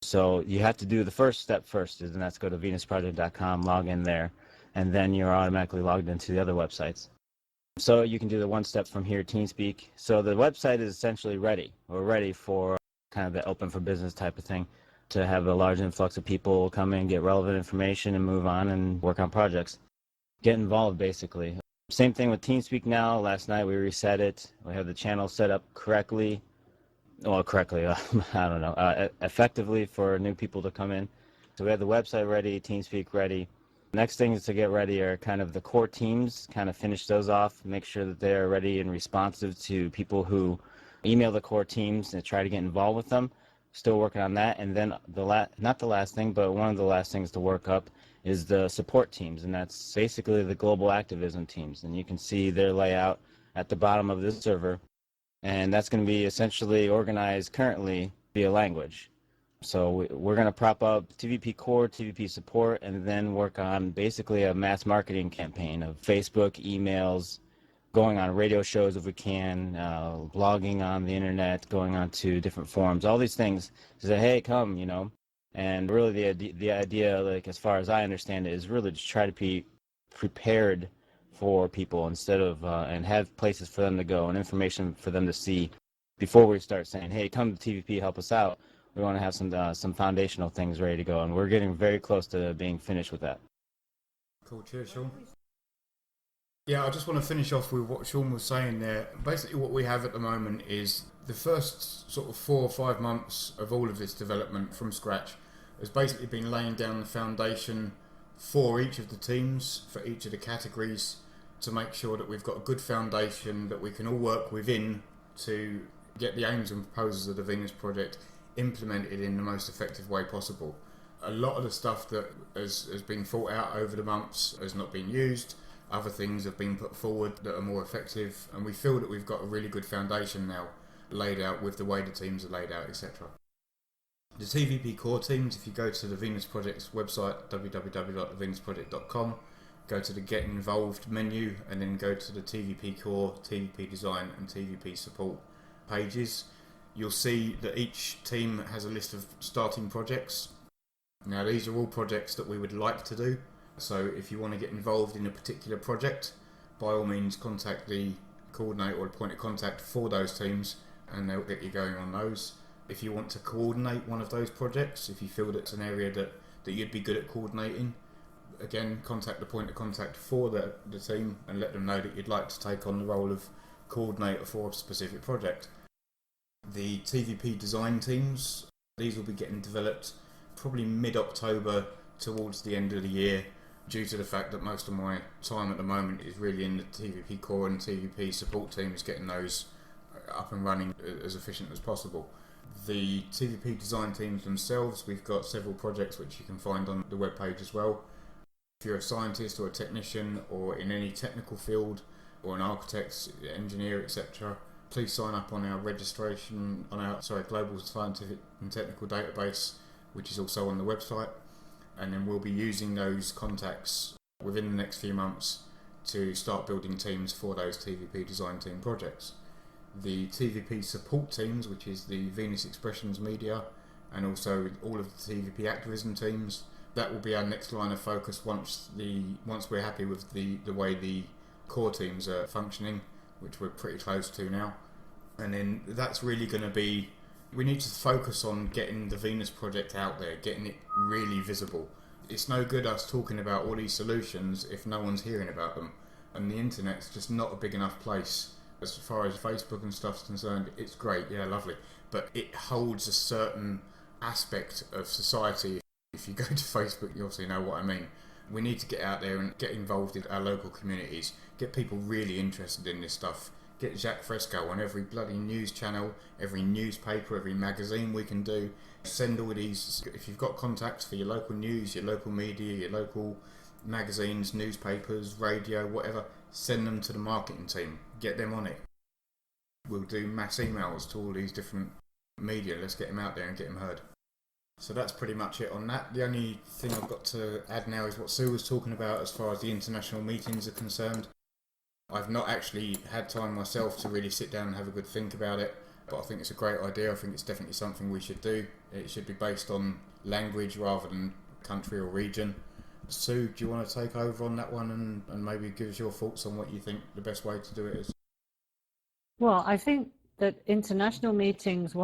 So you have to do the first step first, and that's go to venusproject.com, log in there, and then you're automatically logged into the other websites. So you can do the one step from here, TeamSpeak. So the website is essentially ready. We're ready for kind of the open for business type of thing, to have a large influx of people come in, get relevant information, and move on and work on projects. Get involved, basically. Same thing with TeamSpeak now. Last night we reset it. We have the channel set up correctly. Well, correctly, I don't know, effectively for new people to come in. So we have the website ready, TeamSpeak ready. Next things to get ready are kind of the core teams, kind of finish those off, make sure that they're ready and responsive to people who email the core teams and try to get involved with them. Still working on that. And then not the last thing, but one of the last things to work up is the support teams, and that's basically the global activism teams. And you can see their layout at the bottom of this server. And that's going to be essentially organized currently via language. So we're going to prop up TVP core, TVP support, and then work on basically a mass marketing campaign of Facebook, emails, going on radio shows if we can, blogging on the internet, going on to different forums, all these things to say, hey, come, And really the idea, like as far as I understand it, is really to try to be prepared for people instead of and have places for them to go and information for them to see before we start saying, hey, come to TVP, help us out. We want to have some foundational things ready to go, and we're getting very close to being finished with that. Cool, cheers, Sean. Yeah, I just want to finish off with what Sean was saying there. Basically what we have at the moment is the first sort of 4 or 5 months of all of this development from scratch has basically been laying down the foundation for each of the teams, for each of the categories, to make sure that we've got a good foundation that we can all work within to get the aims and proposals of the Venus Project implemented in the most effective way possible. A lot of the stuff that has been thought out over the months has not been used. Other things have been put forward that are more effective, and we feel that we've got a really good foundation now laid out with the way the teams are laid out, etc. The TVP core teams, if you go to the Venus Project's website, www.thevenusproject.com, go to the Get Involved menu, and then go to the TVP core, TVP design, and TVP support pages. You'll see that each team has a list of starting projects. Now, these are all projects that we would like to do. So if you want to get involved in a particular project, by all means contact the coordinator or the point of contact for those teams, and they'll get you going on those. If you want to coordinate one of those projects, if you feel that it's an area that you'd be good at coordinating, again, contact the point of contact for the team and let them know that you'd like to take on the role of coordinator for a specific project. The TVP design teams, these will be getting developed probably mid-October towards the end of the year, due to the fact that most of my time at the moment is really in the TVP core and TVP support teams, getting those up and running as efficient as possible. The TVP design teams themselves, we've got several projects which you can find on the webpage as well. If you're a scientist or a technician or in any technical field or an architect, engineer, etc., please sign up on our registration on our global scientific and technical database, which is also on the website, and then we'll be using those contacts within the next few months to start building teams for those TVP design team projects. The TVP support teams, which is the Venus Expressions Media, and also all of the TVP activism teams, that will be our next line of focus once we're happy with the way the core teams are functioning, which we're pretty close to now. And then that's really going to be, we need to focus on getting the Venus project out there, getting it really visible. It's no good us talking about all these solutions if no one's hearing about them. And the internet's just not a big enough place. As far as Facebook and stuff's concerned, it's great, yeah, lovely. But it holds a certain aspect of society. If you go to Facebook, you obviously know what I mean. We need to get out there and get involved in our local communities, get people really interested in this stuff. Get Jacque Fresco on every bloody news channel, every newspaper, every magazine we can do. Send all these, if you've got contacts for your local news, your local media, your local magazines, newspapers, radio, whatever, send them to the marketing team. Get them on it. We'll do mass emails to all these different media. Let's get them out there and get them heard. So that's pretty much it on that. The only thing I've got to add now is what Sue was talking about as far as the international meetings are concerned. I've not actually had time myself to really sit down and have a good think about it, but I think it's a great idea. I think it's definitely something we should do. It should be based on language rather than country or region. Sue, do you want to take over on that one and maybe give us your thoughts on what you think the best way to do it is? Well, I think that international meetings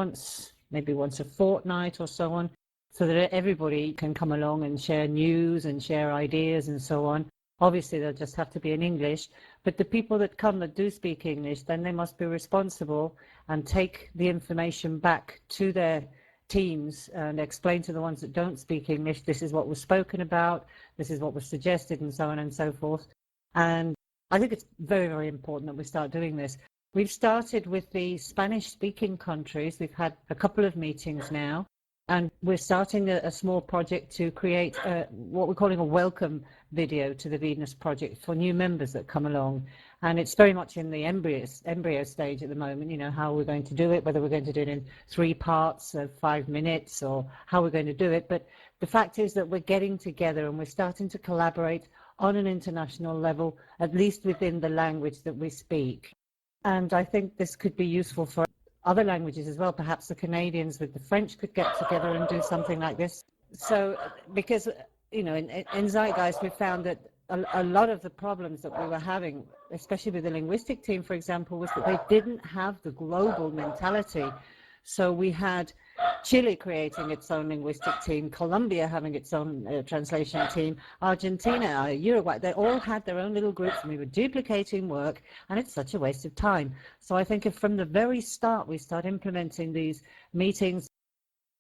maybe once a fortnight or so on, so that everybody can come along and share news and share ideas and so on. Obviously, they'll just have to be in English, but the people that come that do speak English, then they must be responsible and take the information back to their teams and explain to the ones that don't speak English, this is what was spoken about, this is what was suggested, and so on and so forth. And I think it's very, very important that we start doing this. We've started with the Spanish-speaking countries. We've had a couple of meetings now, and we're starting a small project to create what we're calling a welcome video to the Venus project for new members that come along. And it's very much in the embryo stage at the moment, you know, how we're going to do it, whether we're going to do it in 3 parts of 5 minutes or how we're going to do it. But the fact is that we're getting together and we're starting to collaborate on an international level, at least within the language that we speak. And I think this could be useful for other languages as well. Perhaps the Canadians with the French could get together and do something like this. So, because, you know, in Zeitgeist, we found that a lot of the problems that we were having, especially with the linguistic team, for example, was that they didn't have the global mentality. So we had Chile creating its own linguistic team, Colombia having its own translation team, Argentina, Uruguay, they all had their own little groups and we were duplicating work, and it's such a waste of time. So I think if from the very start we start implementing these meetings,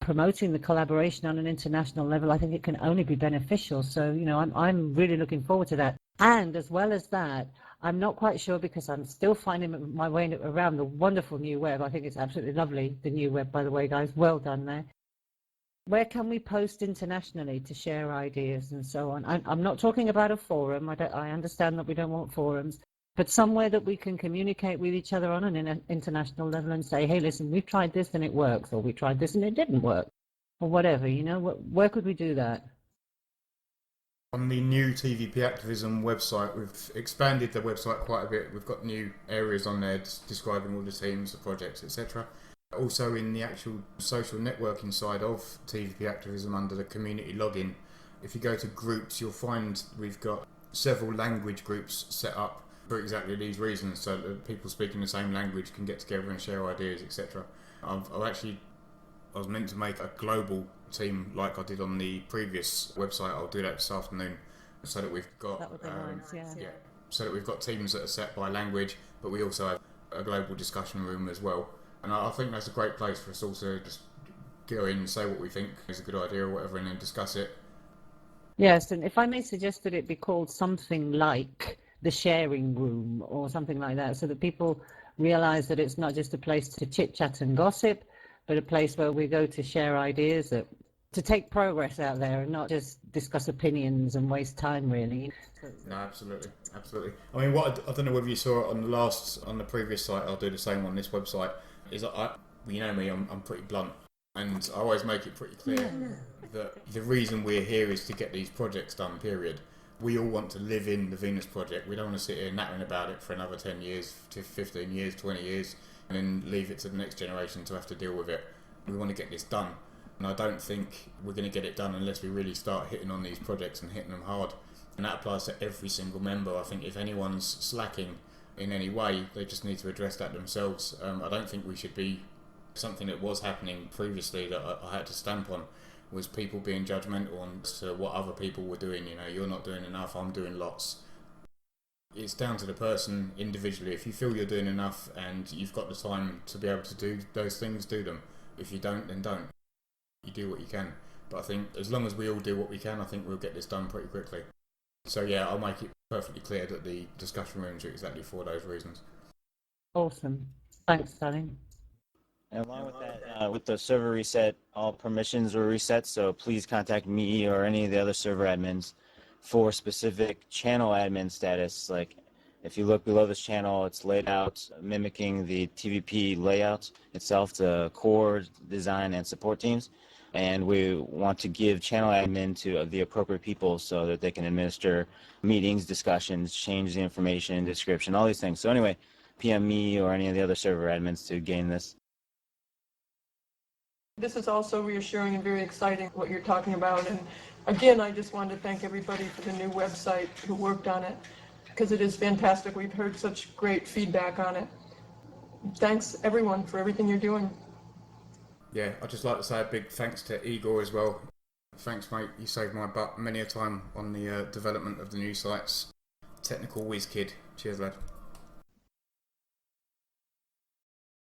promoting the collaboration on an international level, I think it can only be beneficial. So, you know, I'm really looking forward to that. And as well as that, I'm not quite sure, because I'm still finding my way around the wonderful new web. I think it's absolutely lovely, the new web, by the way, guys. Well done there. Where can we post internationally to share ideas and so on? I'm not talking about a forum. I understand that we don't want forums, but somewhere that we can communicate with each other on an international level and say, hey, listen, we've tried this and it works, or we tried this and it didn't work, or whatever, you know. Where could we do that? On the new TVP activism website, we've expanded the website quite a bit. We've got new areas on there describing all the teams, the projects, etc. Also in the actual social networking side of TVP activism under the community login, if you go to groups, you'll find we've got several language groups set up for exactly these reasons, so that people speaking the same language can get together and share ideas, etc. I was meant to make a global team like I did on the previous website. I'll do that this afternoon, so that we've got That would be nice, yeah. So that we've got teams that are set by language, but we also have a global discussion room as well. And I think that's a great place for us all to just go in and say what we think is a good idea or whatever, and then discuss it. Yes, and if I may suggest that it be called something like the sharing room or something like that, so that people realize that it's not just a place to chit-chat and gossip, but a place where we go to share ideas, to take progress out there and not just discuss opinions and waste time, really. No, absolutely. I mean, I don't know whether you saw it on the previous site, I'll do the same on this website, is you know me, I'm pretty blunt, and I always make it pretty clear that the reason we're here is to get these projects done, period. We all want to live in the Venus project. We don't want to sit here nattering about it for another 10 years, 15 years, 20 years, and then leave it to the next generation to have to deal with it. We want to get this done. And I don't think we're going to get it done unless we really start hitting on these projects and hitting them hard. And that applies to every single member. I think if anyone's slacking in any way, they just need to address that themselves. I don't think we should be... Something that was happening previously that I had to stamp on was people being judgmental on to what other people were doing. You know, you're not doing enough, I'm doing lots. It's down to the person individually. If you feel you're doing enough and you've got the time to be able to do those things, do them. If you don't, then don't. You do what you can. But I think as long as we all do what we can, I think we'll get this done pretty quickly. So yeah, I'll make it perfectly clear that the discussion rooms are exactly for those reasons. Awesome. Thanks, Sally. And along with that, with the server reset, all permissions were reset, so please contact me or any of the other server admins for specific channel admin status. Like, if you look below this channel, it's laid out mimicking the TVP layout itself, the core, design, and support teams. And we want to give channel admin to the appropriate people so that they can administer meetings, discussions, change the information, description, all these things. So anyway, PM me or any of the other server admins to gain this. This is also reassuring and very exciting what you're talking about. And again, I just wanted to thank everybody for the new website who worked on it, because it is fantastic. We've heard such great feedback on it. Thanks everyone for everything you're doing. Yeah, I'd just like to say a big thanks to Igor as well. Thanks, mate. You saved my butt many a time on the development of the new sites. Technical whiz kid. Cheers, lad.